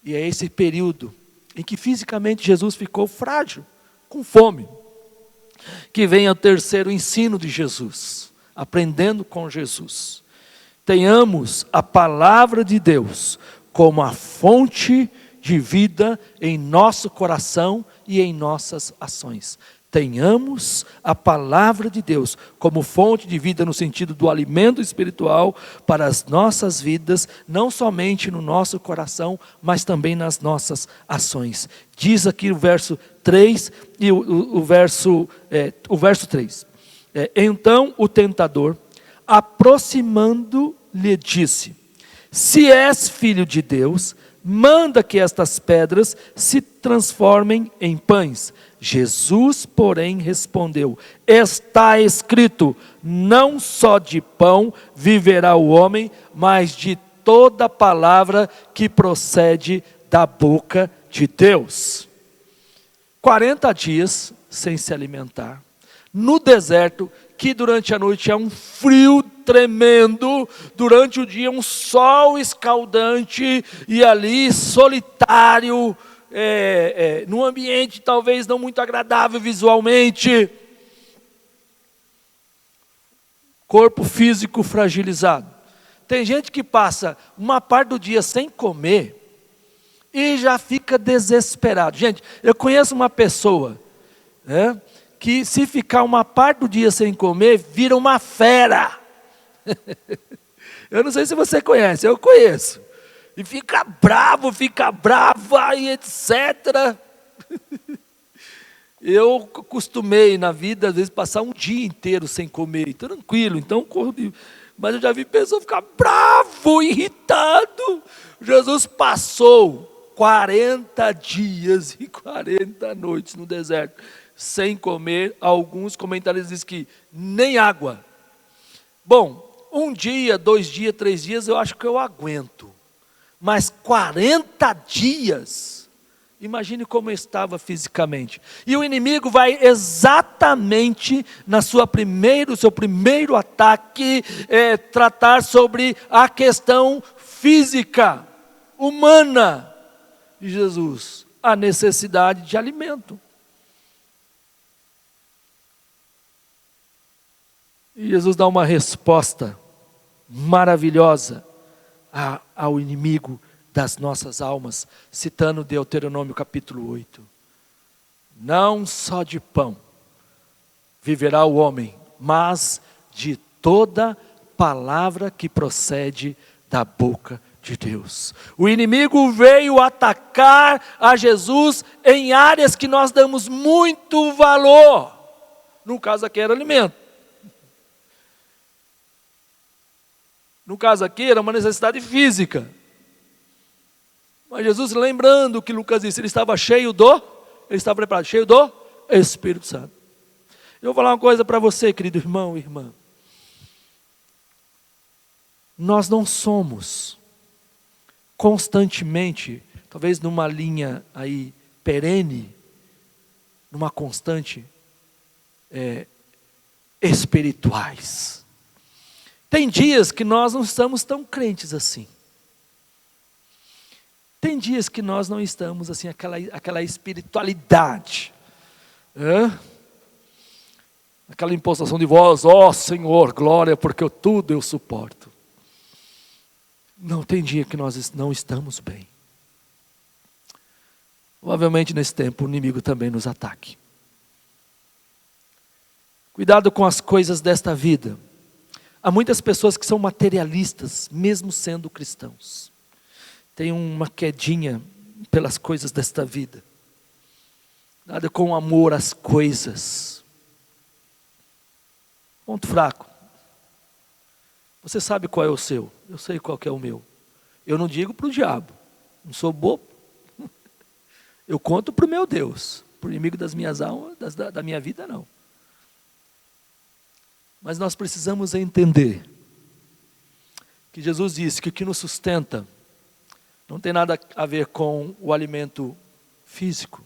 S3: E é esse período em que fisicamente Jesus ficou frágil, com fome, que vem o terceiro ensino de Jesus, aprendendo com Jesus. Tenhamos a palavra de Deus como a fonte de vida em nosso coração e em nossas ações. Tenhamos a palavra de Deus como fonte de vida no sentido do alimento espiritual para as nossas vidas, não somente no nosso coração, mas também nas nossas ações. Diz aqui o verso 3 e o verso 3. Então o tentador, aproximando-lhe, disse: se és filho de Deus, manda que estas pedras se transformem em pães. Jesus, porém, respondeu: está escrito, não só de pão viverá o homem, mas de toda palavra que procede da boca de Deus. 40 dias sem se alimentar, no deserto, que durante a noite é um frio tremendo, durante o dia um sol escaldante, e ali solitário, num ambiente talvez não muito agradável visualmente, corpo físico fragilizado. Tem gente que passa uma parte do dia sem comer e já fica desesperado. Gente, eu conheço uma pessoa que se ficar uma parte do dia sem comer, vira uma fera. Eu não sei se você conhece, eu conheço. E fica brava e etc. Eu costumei na vida, às vezes, passar um dia inteiro sem comer, tranquilo, então, mas eu já vi pessoas ficar bravo, irritado. Jesus passou 40 dias e 40 noites no deserto, sem comer. Alguns comentaristas dizem que nem água. Bom, 1 dia, 2 dias, 3 dias, eu acho que eu aguento. Mas 40 dias, imagine como eu estava fisicamente. E o inimigo vai exatamente no seu primeiro ataque, tratar sobre a questão física, humana de Jesus, a necessidade de alimento. E Jesus dá uma resposta maravilhosa ao inimigo das nossas almas, citando Deuteronômio capítulo 8. Não só de pão viverá o homem, mas de toda palavra que procede da boca de Deus. O inimigo veio atacar a Jesus em áreas que nós damos muito valor. No caso aqui era alimento. No caso aqui, era uma necessidade física. Mas Jesus, lembrando o que Lucas disse, ele estava preparado, cheio do Espírito Santo. Eu vou falar uma coisa para você, querido irmão e irmã. Nós não somos constantemente, talvez numa linha aí perene, numa constante, espirituais. Tem dias que nós não estamos tão crentes assim. Tem dias que nós não estamos assim, aquela espiritualidade. Aquela imposição de voz, ó Senhor, glória, porque tudo eu suporto. Não, tem dia que nós não estamos bem. Provavelmente nesse tempo o inimigo também nos ataque. Cuidado com as coisas desta vida. Há muitas pessoas que são materialistas, mesmo sendo cristãos. Tem uma quedinha pelas coisas desta vida. Nada com amor às coisas. Ponto fraco. Você sabe qual é o seu, eu sei qual que é o meu. Eu não digo para o diabo, não sou bobo. Eu conto para o meu Deus, para o inimigo das minhas almas, da minha vida não. Mas nós precisamos entender que Jesus disse que o que nos sustenta não tem nada a ver com o alimento físico,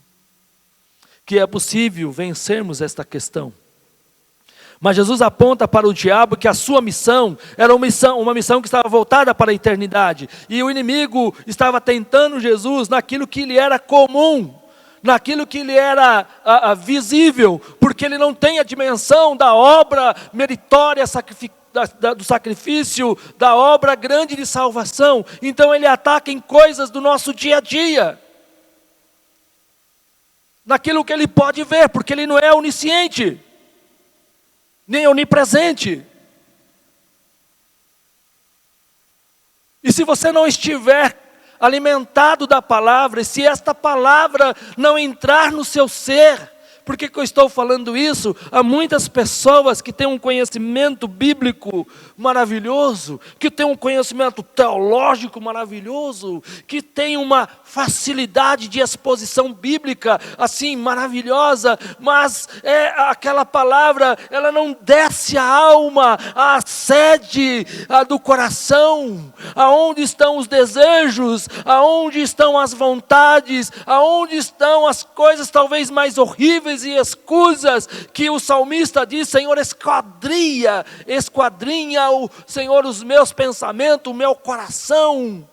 S3: que é possível vencermos esta questão. Mas Jesus aponta para o diabo que a sua missão era uma missão que estava voltada para a eternidade. E o inimigo estava tentando Jesus naquilo que lhe era comum, naquilo que lhe era visível, porque ele não tem a dimensão da obra meritória, do sacrifício, da obra grande de salvação. Então ele ataca em coisas do nosso dia a dia, naquilo que ele pode ver, porque ele não é onisciente, nem onipresente. E se você não estiver alimentado da palavra, e se esta palavra não entrar no seu ser, por que eu estou falando isso? Há muitas pessoas que têm um conhecimento bíblico maravilhoso, que têm um conhecimento teológico maravilhoso, que têm uma facilidade de exposição bíblica assim maravilhosa, mas aquela palavra, ela não desce à alma, à sede do coração, aonde estão os desejos, aonde estão as vontades, aonde estão as coisas talvez mais horríveis e escusas, que o salmista diz: Senhor, esquadrinha, o Senhor, os meus pensamentos, o meu coração.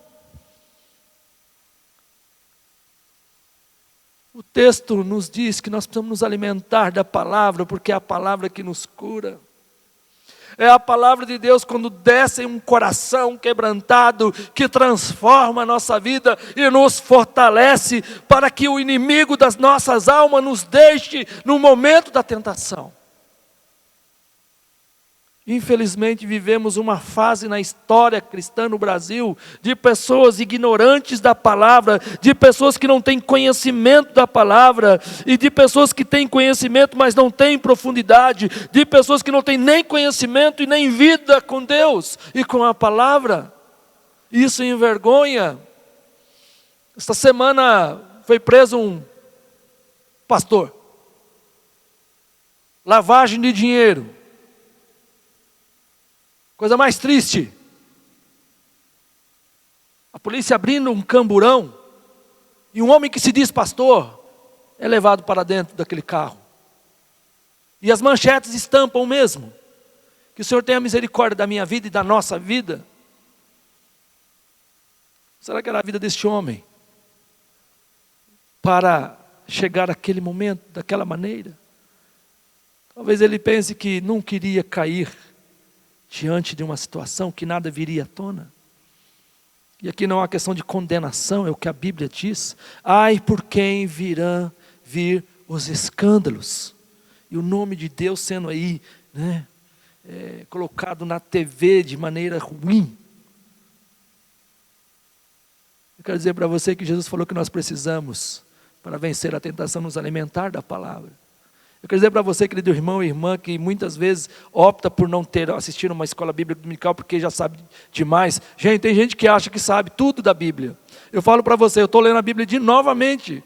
S3: O texto nos diz que nós precisamos nos alimentar da palavra, porque é a palavra que nos cura. É a palavra de Deus quando desce em um coração quebrantado, que transforma a nossa vida e nos fortalece para que o inimigo das nossas almas nos deixe no momento da tentação. Infelizmente vivemos uma fase na história cristã no Brasil de pessoas ignorantes da palavra, de pessoas que não têm conhecimento da palavra, e de pessoas que têm conhecimento mas não têm profundidade, de pessoas que não têm nem conhecimento e nem vida com Deus e com a palavra. Isso envergonha. Esta semana foi preso um pastor. Lavagem de dinheiro. Coisa mais triste. A polícia abrindo um camburão e um homem que se diz pastor é levado para dentro daquele carro. E as manchetes estampam o mesmo. Que o Senhor tenha misericórdia da minha vida e da nossa vida. Será que era a vida deste homem para chegar àquele momento, daquela maneira? Talvez ele pense que não queria cair diante de uma situação que nada viria à tona. E aqui não há questão de condenação, é o que a Bíblia diz. Ai, por quem virão vir os escândalos. E o nome de Deus sendo aí, colocado na TV de maneira ruim. Eu quero dizer para você que Jesus falou que nós precisamos, para vencer a tentação, nos alimentar da palavra. Eu quero dizer para você, querido irmão e irmã, que muitas vezes opta por não ter assistido uma escola bíblica dominical porque já sabe demais. Gente, tem gente que acha que sabe tudo da Bíblia. Eu falo para você, eu estou lendo a Bíblia novamente.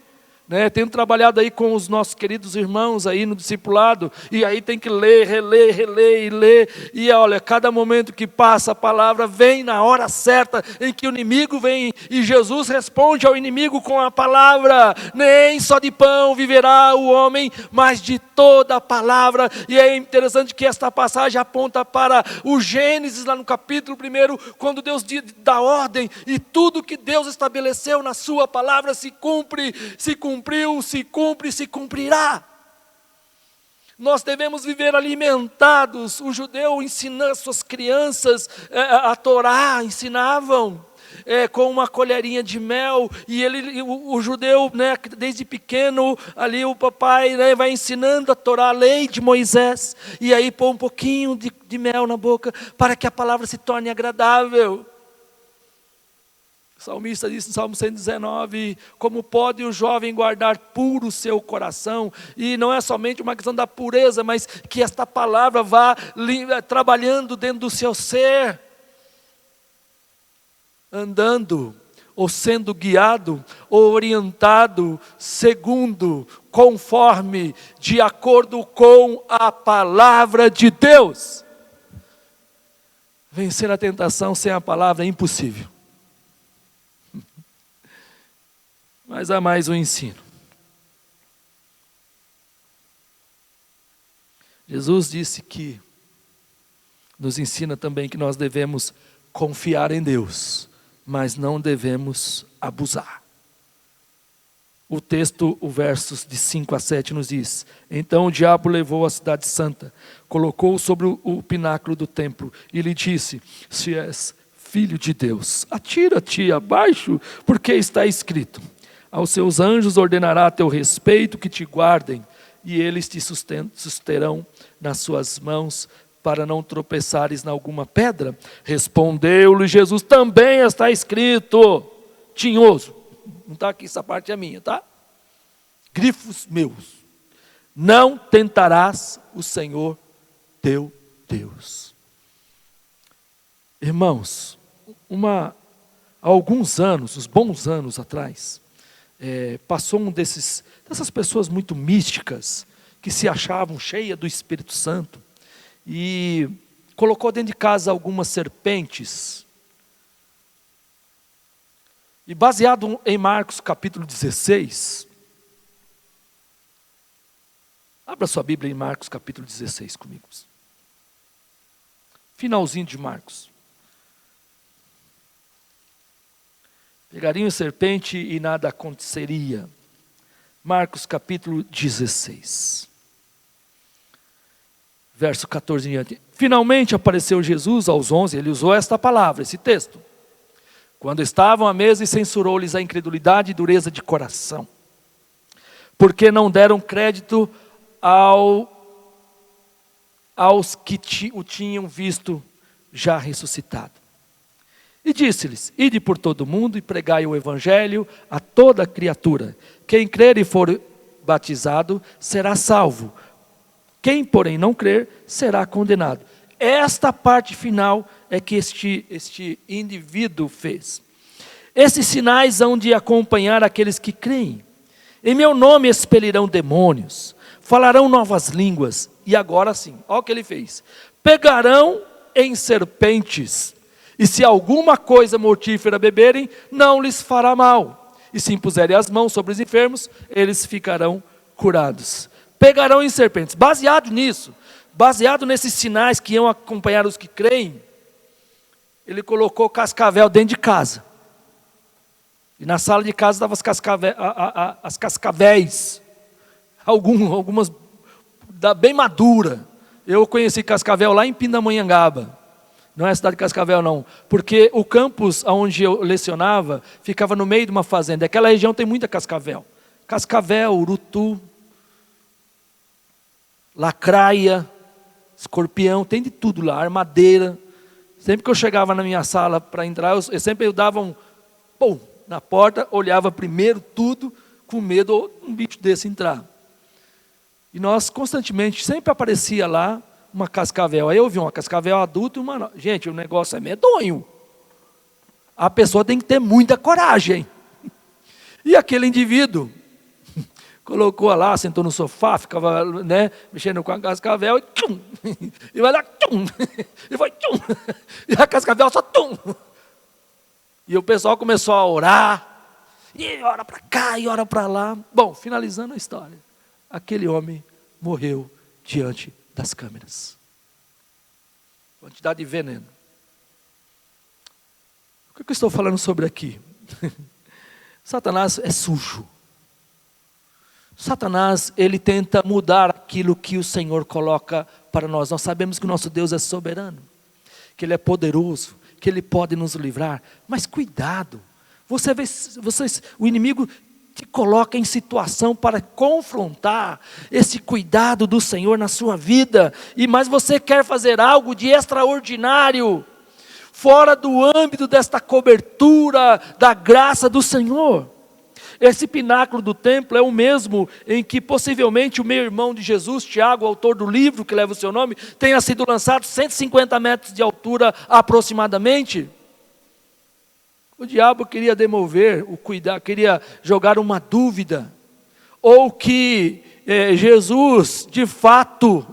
S3: Tenho trabalhado aí com os nossos queridos irmãos aí no discipulado, e aí tem que ler, reler, reler e ler, e olha, cada momento que passa a palavra vem na hora certa, em que o inimigo vem, e Jesus responde ao inimigo com a palavra, nem só de pão viverá o homem, mas de toda a palavra. E é interessante que esta passagem aponta para o Gênesis, lá no capítulo 1, quando Deus dá ordem, e tudo que Deus estabeleceu na sua palavra se cumpre, se cumpriu, se cumpre, se cumprirá. Nós devemos viver alimentados. O judeu ensinando suas crianças a Torá, ensinavam com uma colherinha de mel, e o judeu, desde pequeno, ali o papai vai ensinando a Torá, a lei de Moisés, e aí põe um pouquinho de mel na boca, para que a palavra se torne agradável. O salmista disse no Salmo 119, como pode o jovem guardar puro o seu coração? E não é somente uma questão da pureza, mas que esta palavra vá trabalhando dentro do seu ser, andando, ou sendo guiado, ou orientado, segundo, conforme, de acordo com a palavra de Deus. Vencer a tentação sem a palavra é impossível. Mas há mais um ensino. Jesus disse que, nos ensina também que nós devemos confiar em Deus, mas não devemos abusar. O texto, o versos de 5 a 7 nos diz: então o diabo levou a cidade santa, colocou-o sobre o pináculo do templo e lhe disse: se és filho de Deus, atira-te abaixo, porque está escrito: aos seus anjos ordenará a teu respeito que te guardem, e eles te susterão nas suas mãos, para não tropeçares em alguma pedra. Respondeu-lhe Jesus: também está escrito, tinhoso, não está aqui, essa parte é minha, tá? Grifos meus: não tentarás o Senhor teu Deus. Irmãos, há alguns anos, uns bons anos atrás, passou dessas pessoas muito místicas, que se achavam cheias do Espírito Santo, e colocou dentro de casa algumas serpentes, e baseado em Marcos capítulo 16, abra sua Bíblia em Marcos capítulo 16 comigo, finalzinho de Marcos. Pegariam a serpente e nada aconteceria. Marcos capítulo 16. Verso 14 em diante. Finalmente apareceu Jesus aos 11, ele usou esta palavra, esse texto. Quando estavam à mesa, e censurou-lhes a incredulidade e dureza de coração, porque não deram crédito aos que o tinham visto já ressuscitado. E disse-lhes: ide por todo o mundo e pregai o evangelho a toda criatura. Quem crer e for batizado será salvo. Quem, porém, não crer será condenado. Esta parte final é que este indivíduo fez. Esses sinais hão de acompanhar aqueles que creem. Em meu nome expelirão demônios, falarão novas línguas. E agora sim, olha o que ele fez: pegarão em serpentes, e se alguma coisa mortífera beberem, não lhes fará mal. E se impuserem as mãos sobre os enfermos, eles ficarão curados. Pegarão em serpentes. Baseado nisso, baseado nesses sinais que iam acompanhar os que creem, ele colocou cascavel dentro de casa. E na sala de casa estavam as cascavéis. Algumas bem madura. Eu conheci cascavel lá em Pindamonhangaba. Não é a cidade de Cascavel não, porque o campus onde eu lecionava ficava no meio de uma fazenda. Aquela região tem muita cascavel. Cascavel, urutu, lacraia, escorpião, tem de tudo lá, armadeira. Sempre que eu chegava na minha sala para entrar, eu sempre dava um pum na porta, olhava primeiro tudo, com medo de um bicho desse entrar. E nós constantemente, sempre aparecia lá uma cascavel. Aí eu vi uma cascavel adulta e uma... Gente, o negócio é medonho. A pessoa tem que ter muita coragem. E aquele indivíduo colocou lá, sentou no sofá, ficava, né, mexendo com a cascavel e tchum, e vai lá, tchum, e vai tchum, e a cascavel só tchum. E o pessoal começou a orar, e ora para cá, e ora para lá. Bom, finalizando a história, aquele homem morreu diante das câmeras. Quantidade de veneno. O que eu estou falando sobre aqui? Satanás é sujo. Satanás, ele tenta mudar aquilo que o Senhor coloca para nós. Nós sabemos que o nosso Deus é soberano, que Ele é poderoso, que Ele pode nos livrar. Mas cuidado, o inimigo te coloca em situação para confrontar esse cuidado do Senhor na sua vida. Mas você quer fazer algo de extraordinário, fora do âmbito desta cobertura da graça do Senhor. Esse pináculo do templo é o mesmo em que possivelmente o meu irmão de Jesus, Tiago, autor do livro que leva o seu nome, tenha sido lançado 150 metros de altura aproximadamente. O diabo queria demover, queria jogar uma dúvida, ou que Jesus, de fato,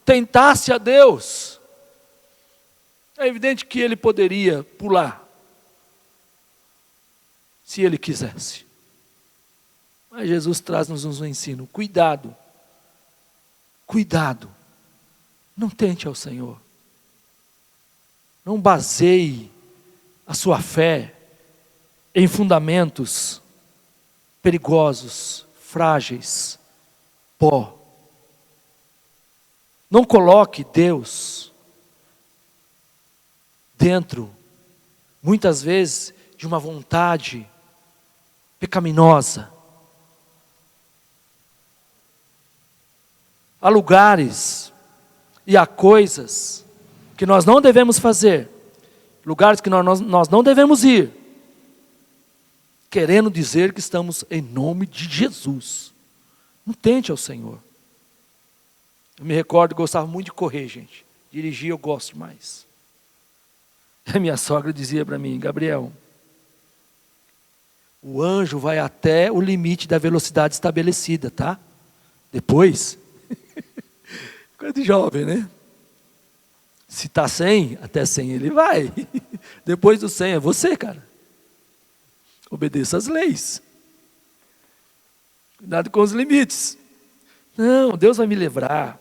S3: tentasse a Deus. É evidente que ele poderia pular, se ele quisesse. Mas Jesus traz-nos um ensino. Cuidado. Cuidado. Não tente ao Senhor. Não baseie a sua fé em fundamentos perigosos, frágeis, pó. Não coloque Deus dentro, muitas vezes, de uma vontade pecaminosa. Há lugares e há coisas que nós não devemos fazer, lugares que nós não devemos ir, querendo dizer que estamos em nome de Jesus. Não tente ao Senhor. Eu me recordo que gostava muito de correr, gente. Dirigir eu gosto mais. A minha sogra dizia para mim: Gabriel, o anjo vai até o limite da velocidade estabelecida, tá? Depois, coisa de jovem, né? Se está 100, até 100 ele vai. Depois do 100 é você, cara. Obedeça às leis. Cuidado com os limites. Não, Deus vai me livrar.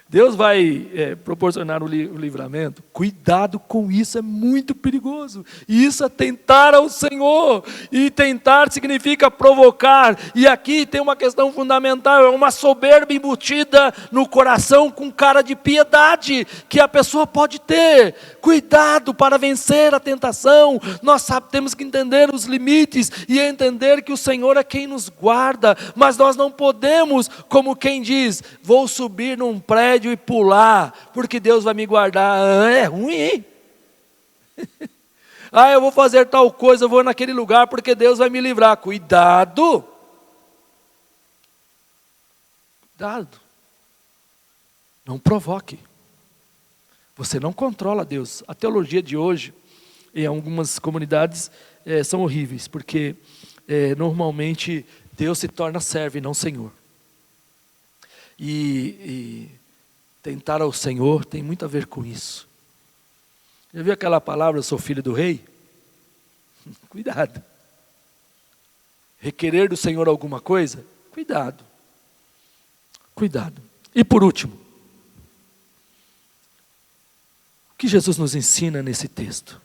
S3: Deus vai proporcionar o livramento. Cuidado com isso, é muito perigoso. E isso é tentar ao Senhor. E tentar significa provocar. E aqui tem uma questão fundamental, é uma soberba embutida no coração com cara de piedade que a pessoa pode ter. Cuidado para vencer a tentação. Nós temos que entender os limites e entender que o Senhor é quem nos guarda. Mas nós não podemos, como quem diz, vou subir num prédio e pular, porque Deus vai me guardar. É ruim, hein? Eu vou fazer tal coisa, eu vou naquele lugar, porque Deus vai me livrar. Cuidado! Cuidado! Não provoque. Você não controla Deus. A teologia de hoje, em algumas comunidades, são horríveis, porque normalmente Deus se torna servo e não Senhor. E tentar ao Senhor tem muito a ver com isso. Já viu aquela palavra, eu sou filho do rei? Cuidado. Requerer do Senhor alguma coisa? Cuidado. Cuidado. E por último, o que Jesus nos ensina nesse texto?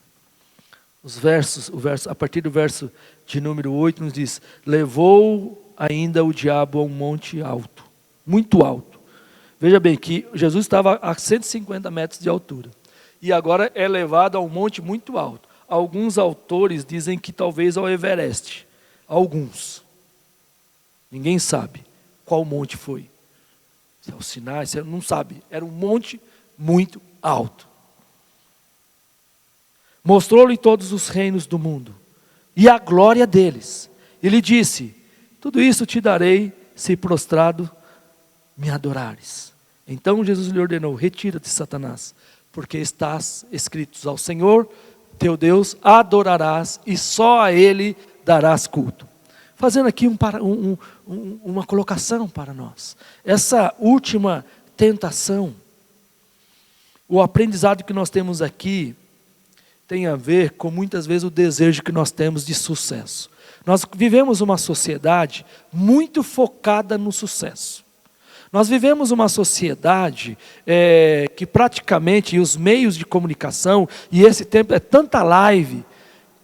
S3: A partir do verso de número 8 nos diz: levou ainda o diabo a um monte alto, muito alto. Veja bem que Jesus estava a 150 metros de altura. E agora é levado a um monte muito alto. Alguns autores dizem que talvez ao Everest. Alguns. Ninguém sabe qual monte foi. Se é o Sinai, não sabe. Era um monte muito alto. Mostrou-lhe todos os reinos do mundo e a glória deles. E lhe disse: tudo isso te darei se prostrado me adorares. Então Jesus lhe ordenou: retira-te, Satanás, porque estás escritos: ao Senhor teu Deus adorarás e só a Ele darás culto. Fazendo aqui uma colocação para nós. Essa última tentação, o aprendizado que nós temos aqui, tem a ver com muitas vezes o desejo que nós temos de sucesso. Nós vivemos uma sociedade muito focada no sucesso. Nós vivemos uma sociedade que praticamente, e os meios de comunicação, e esse tempo é tanta live,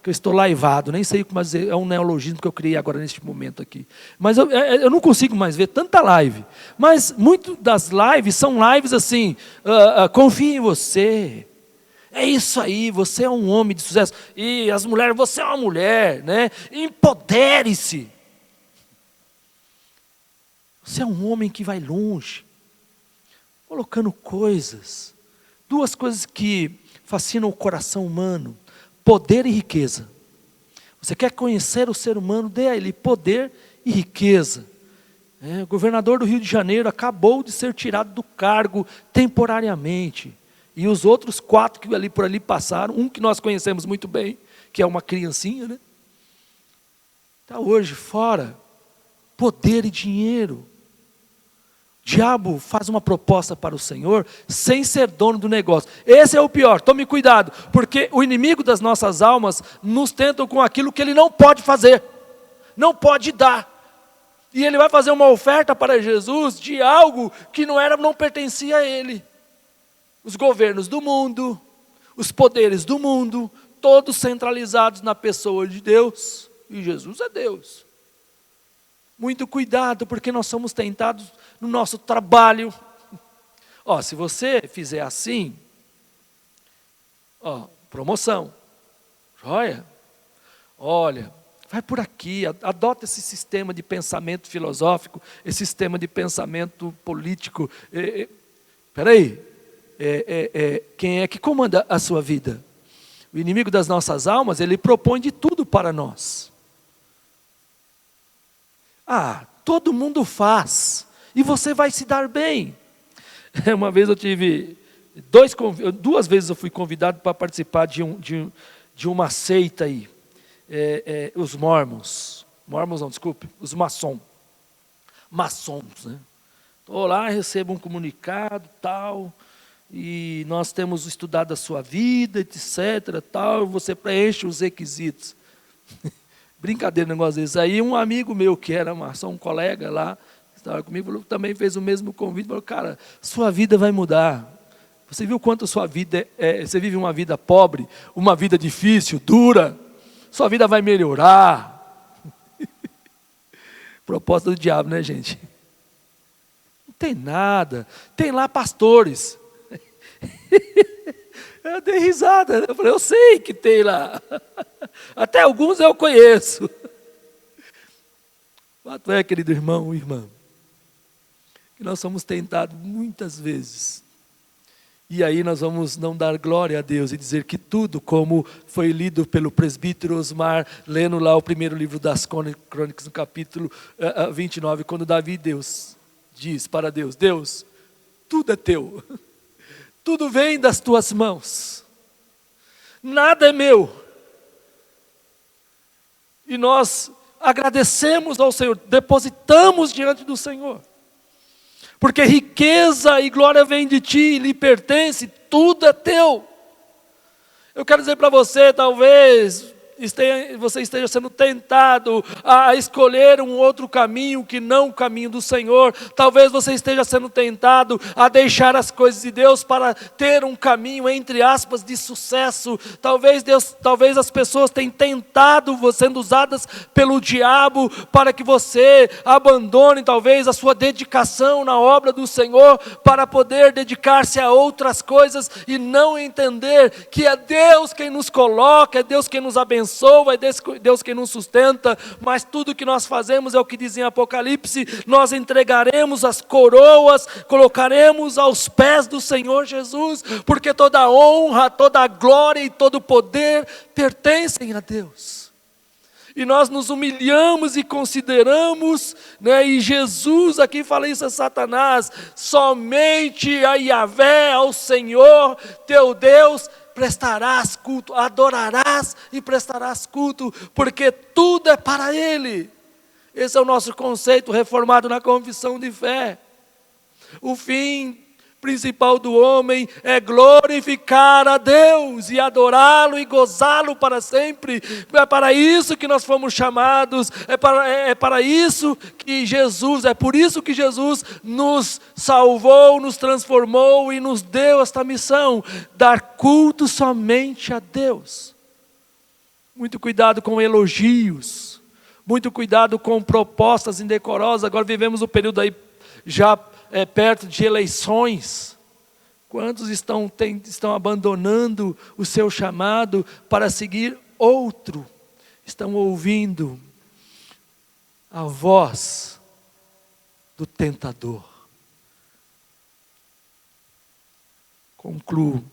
S3: que eu estou laivado, nem sei como dizer, é um neologismo que eu criei agora neste momento aqui. Mas eu não consigo mais ver tanta live. Mas muito das lives são lives assim, confie em você. É isso aí, você é um homem de sucesso. E as mulheres, você é uma mulher, né? Empodere-se. Você é um homem que vai longe. Colocando coisas. Duas coisas que fascinam o coração humano: poder e riqueza. Você quer conhecer o ser humano, dê a ele poder e riqueza. O governador do Rio de Janeiro acabou de ser tirado do cargo temporariamente. E os outros 4 que por ali passaram, um que nós conhecemos muito bem, que é uma criancinha, né? Está hoje fora. Poder e dinheiro. O diabo faz uma proposta para o Senhor sem ser dono do negócio. Esse é o pior, tome cuidado, porque o inimigo das nossas almas nos tenta com aquilo que ele não pode fazer, não pode dar. E ele vai fazer uma oferta para Jesus de algo que não pertencia a ele. Os governos do mundo, os poderes do mundo, todos centralizados na pessoa de Deus, e Jesus é Deus. Muito cuidado, porque nós somos tentados no nosso trabalho. Se você fizer assim, promoção, joia, olha, vai por aqui, adota esse sistema de pensamento filosófico, esse sistema de pensamento político. Espera aí. Quem é que comanda a sua vida? O inimigo das nossas almas, ele propõe de tudo para nós. Todo mundo faz, e você vai se dar bem. Uma vez eu tive, 2 vezes eu fui convidado para participar de uma seita aí, os mormons não, desculpe, os maçons, né? Estou lá, recebo um comunicado, tal, e nós temos estudado a sua vida, etc, tal, você preenche os requisitos. Brincadeira, negócio desse. Aí um amigo meu que era maçom, um colega lá, que estava comigo, também fez o mesmo convite, falou: cara, sua vida vai mudar. Você viu quanto sua vida você vive uma vida pobre, uma vida difícil, dura, sua vida vai melhorar. Proposta do diabo, né, gente? Não tem nada, tem lá pastores. Eu dei risada, eu falei: eu sei que tem lá, até alguns eu conheço. O fato é, querido irmão e irmã, que nós somos tentados muitas vezes, e aí nós vamos não dar glória a Deus e dizer que tudo, como foi lido pelo presbítero Osmar, lendo lá o primeiro livro das Crônicas, no capítulo 29, quando Davi diz para Deus: Deus, tudo é teu. Tudo vem das tuas mãos, nada é meu. E nós agradecemos ao Senhor, depositamos diante do Senhor, porque riqueza e glória vem de ti, lhe pertence, tudo é teu. Eu quero dizer para você, talvez você esteja sendo tentado a escolher um outro caminho que não o caminho do Senhor. Talvez você esteja sendo tentado a deixar as coisas de Deus para ter um caminho, entre aspas, de sucesso. Talvez as pessoas tenham tentado, sendo usadas pelo diabo, para que você abandone talvez a sua dedicação na obra do Senhor, para poder dedicar-se a outras coisas e não entender que é Deus quem nos coloca, é Deus quem nos abençoa, é Deus quem nos sustenta. Mas tudo que nós fazemos é o que diz em Apocalipse: nós entregaremos as coroas, colocaremos aos pés do Senhor Jesus, porque toda a honra, toda a glória e todo o poder pertencem a Deus. e nós nos humilhamos e consideramos, né, e Jesus aqui fala isso a Satanás, somente a Yahvé, ao Senhor teu Deus, prestarás culto, adorarás e prestarás culto, porque tudo é para Ele. Esse é o nosso conceito reformado na confissão de fé. O fim principal do homem é glorificar a Deus e adorá-lo e gozá-lo para sempre. É para isso que nós fomos chamados, é para isso que Jesus, é por isso que Jesus nos salvou, nos transformou e nos deu esta missão, dar culto somente a Deus. Muito cuidado com elogios, muito cuidado com propostas indecorosas. Agora vivemos um período aí já perto de eleições. Quantos estão abandonando o seu chamado para seguir outro? Estão ouvindo a voz do tentador. Concluo.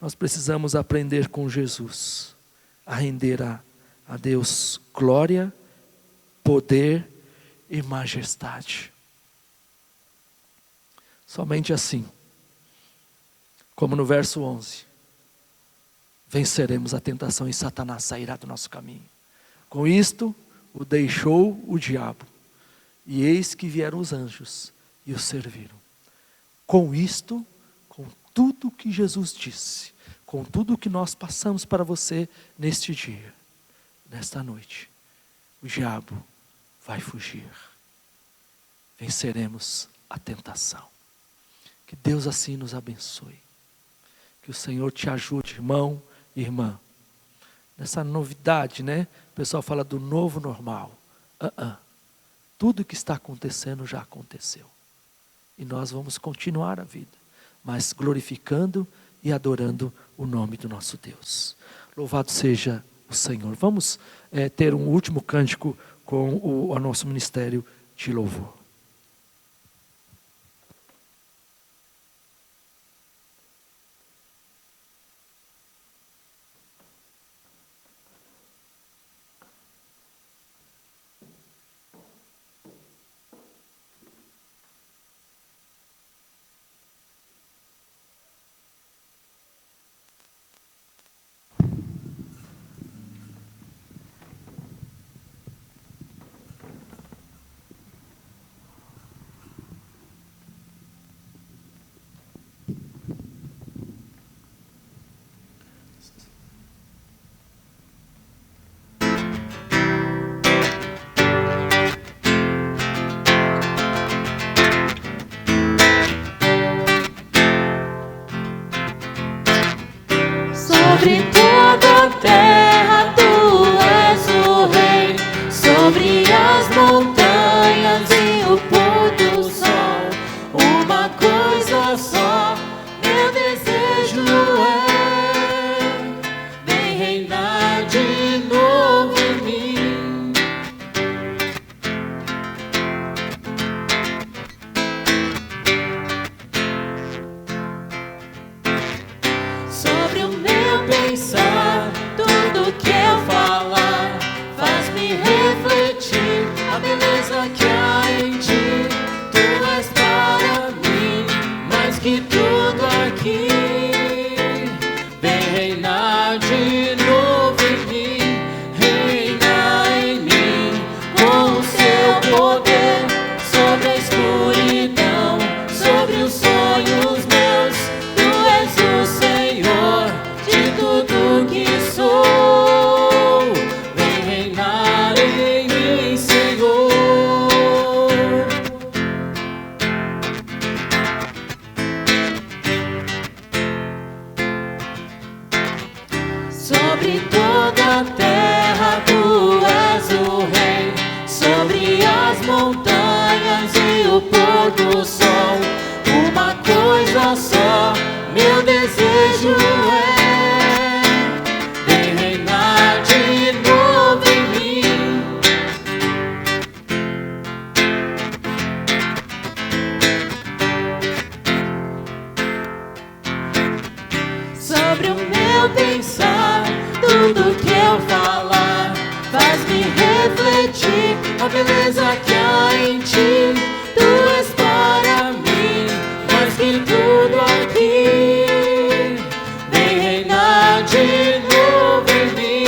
S3: Nós precisamos aprender com Jesus a render a Deus glória, poder e majestade. Somente assim, como no verso 11, venceremos a tentação e Satanás sairá do nosso caminho. Com isto, o deixou o diabo, e eis que vieram os anjos e o serviram. Com isto, com tudo que Jesus disse, com tudo que nós passamos para você neste dia, nesta noite, o diabo vai fugir. Venceremos a tentação. Que Deus assim nos abençoe. Que o Senhor te ajude, irmão e irmã. Nessa novidade, né? O pessoal fala do novo normal. Tudo que está acontecendo já aconteceu. E nós vamos continuar a vida, mas glorificando e adorando o nome do nosso Deus. Louvado seja o Senhor. Vamos ter um último cântico com o nosso ministério de louvor.
S2: Sobre toda a terra tu és o rei, sobre as montanhas e o pôr do sol. Uma coisa só, meu desejo é, vem reinar de novo em mim. Sobre o meu pensar, tudo que eu falar faz-me refletir a beleza que há em ti. Tu és para mim mais que tudo aqui. Vem reinar de novo em mim, reinar em mim com o seu poder sobre a escuridão, sobre os sonhos meus. Tu és o Senhor de tudo que sou. Vem reinar em mim, Senhor. Sobre toda a terra tu és o rei, sobre as montanhas e o pôr do sol. Uma coisa só, meu desejo é, vem reinar de novo em mim. Sobre o meu pensar, tudo que eu falar a beleza que há em ti. Tu és para mim mais que tudo aqui. Vem reinar de novo em mim,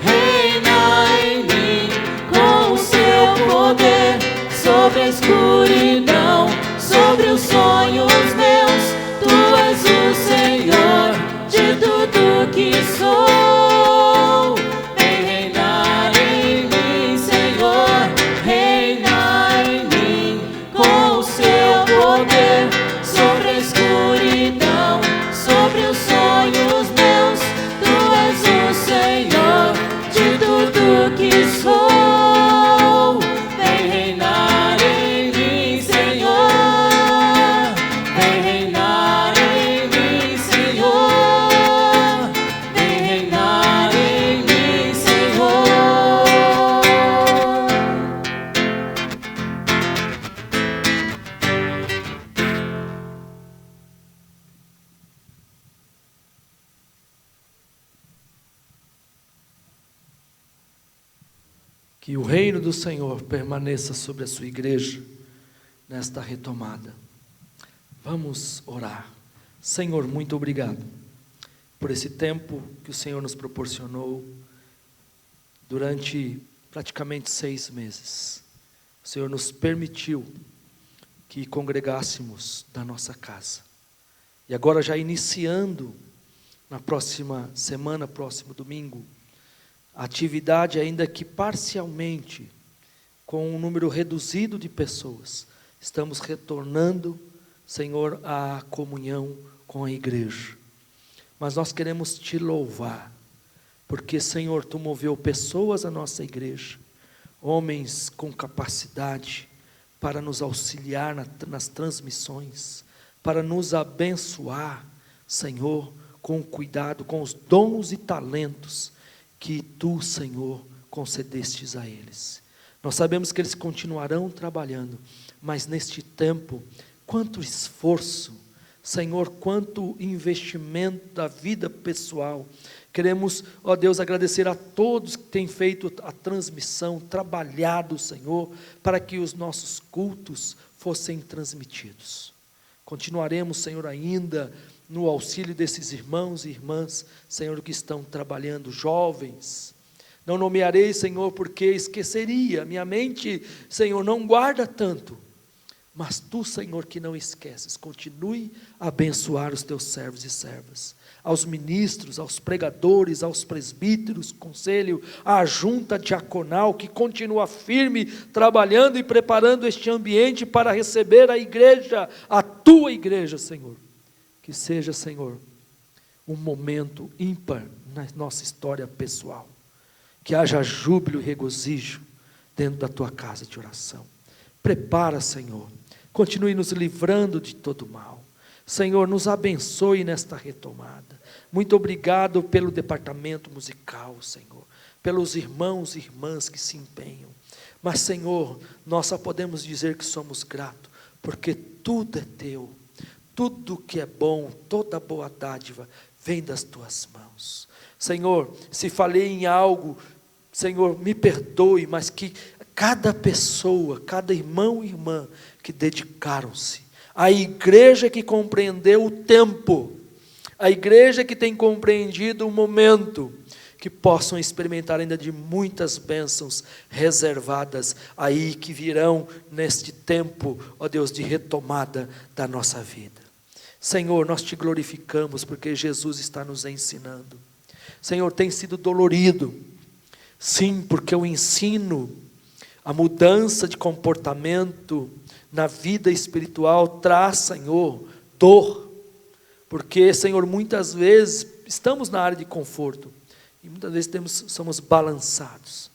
S2: reina em mim com o seu poder sobre a escuridão, sobre os sonhos meus. Tu és o Senhor de tudo que sou. Vem reinar em mim, Senhor, reina em mim com o seu poder sobre a escuridão, sobre os sonhos meus. Tu és o Senhor de tudo que sou. Vem reinar em mim, Senhor, vem reinar em mim, Senhor, vem reinar em mim, Senhor.
S3: Que o reino do Senhor permaneça sobre a sua igreja nesta retomada. Vamos orar. Senhor, muito obrigado por esse tempo que o Senhor nos proporcionou durante praticamente 6 meses. O Senhor nos permitiu que congregássemos na nossa casa. E agora, já iniciando na próxima semana, próximo domingo, a atividade, ainda que parcialmente, com um número reduzido de pessoas, estamos retornando, Senhor, à comunhão com a igreja. Mas nós queremos te louvar, porque, Senhor, tu moveu pessoas à nossa igreja, homens com capacidade para nos auxiliar nas transmissões, para nos abençoar, Senhor, com cuidado, com os dons e talentos que tu, Senhor, concedestes a eles. Nós sabemos que eles continuarão trabalhando, mas neste tempo, quanto esforço, Senhor, quanto investimento da vida pessoal. Queremos, ó Deus, agradecer a todos que têm feito a transmissão, trabalhado, Senhor, para que os nossos cultos fossem transmitidos. Continuaremos, Senhor, ainda no auxílio desses irmãos e irmãs, Senhor, que estão trabalhando, jovens. Não nomearei, Senhor, porque esqueceria, minha mente, Senhor, não guarda tanto. Mas tu, Senhor, que não esqueces, continue a abençoar os teus servos e servas, aos ministros, aos pregadores, aos presbíteros, conselho, à junta diaconal, que continua firme, trabalhando e preparando este ambiente para receber a igreja, a tua igreja, Senhor. Que seja, Senhor, um momento ímpar na nossa história pessoal. Que haja júbilo e regozijo dentro da tua casa de oração. Prepara, Senhor. Continue nos livrando de todo mal. Senhor, nos abençoe nesta retomada. Muito obrigado pelo departamento musical, Senhor. Pelos irmãos e irmãs que se empenham. Mas, Senhor, nós só podemos dizer que somos gratos, porque tudo é teu. Tudo que é bom, toda boa dádiva, vem das tuas mãos. Senhor, se falei em algo, Senhor, me perdoe, mas que cada pessoa, cada irmão e irmã que dedicaram-se, a igreja que compreendeu o tempo, a igreja que tem compreendido o momento, que possam experimentar ainda de muitas bênçãos reservadas aí, que virão neste tempo, ó Deus, de retomada da nossa vida. Senhor, nós te glorificamos porque Jesus está nos ensinando. Senhor, tem sido dolorido, sim, porque o ensino, a mudança de comportamento na vida espiritual traz, Senhor, dor, porque, Senhor, muitas vezes estamos na área de conforto, e muitas vezes somos balançados,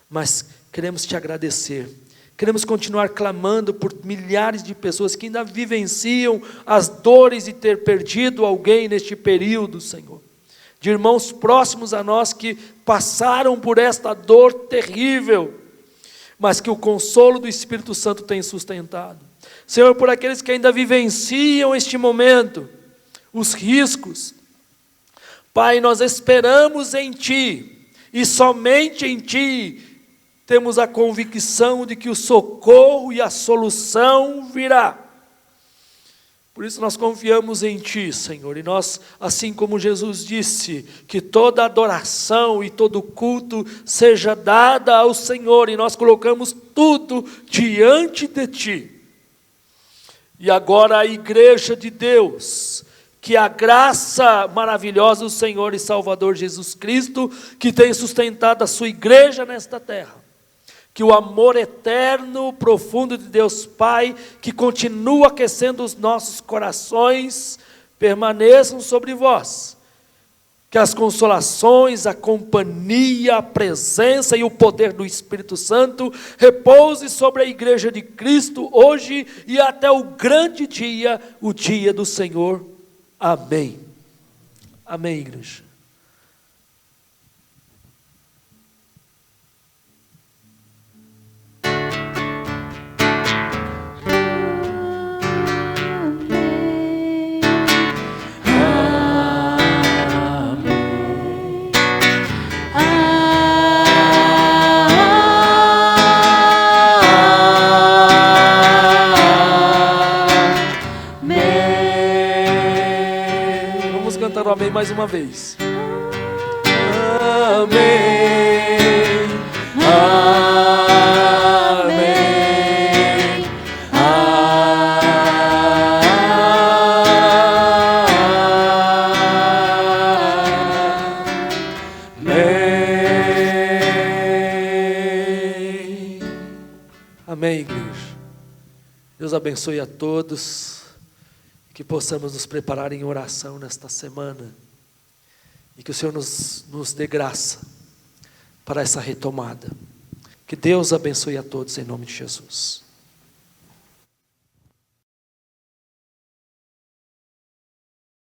S3: mas queremos te agradecer, queremos continuar clamando por milhares de pessoas que ainda vivenciam as dores de ter perdido alguém neste período, Senhor, de irmãos próximos a nós que passaram por esta dor terrível, mas que o consolo do Espírito Santo tem sustentado. Senhor, por aqueles que ainda vivenciam este momento, os riscos, Pai, nós esperamos em Ti, e somente em Ti, temos a convicção de que o socorro e a solução virá. Por isso nós confiamos em Ti, Senhor, e nós, assim como Jesus disse, que toda adoração e todo culto seja dada ao Senhor, e nós colocamos tudo diante de Ti. E agora a igreja de Deus, que a graça maravilhosa do Senhor e Salvador Jesus Cristo, que tem sustentado a sua igreja nesta terra, que o amor eterno, profundo de Deus Pai, que continua aquecendo os nossos corações, permaneçam sobre vós. Que as consolações, a companhia, a presença e o poder do Espírito Santo repouse sobre a igreja de Cristo hoje e até o grande dia, o dia do Senhor. Amém. Amém, igreja. Amém mais uma vez. Amém. Amém. Amém. Amém, igreja. Deus abençoe a todos. Que possamos nos preparar em oração nesta semana. E que o Senhor nos dê graça para essa retomada. Que Deus abençoe a todos em nome de Jesus.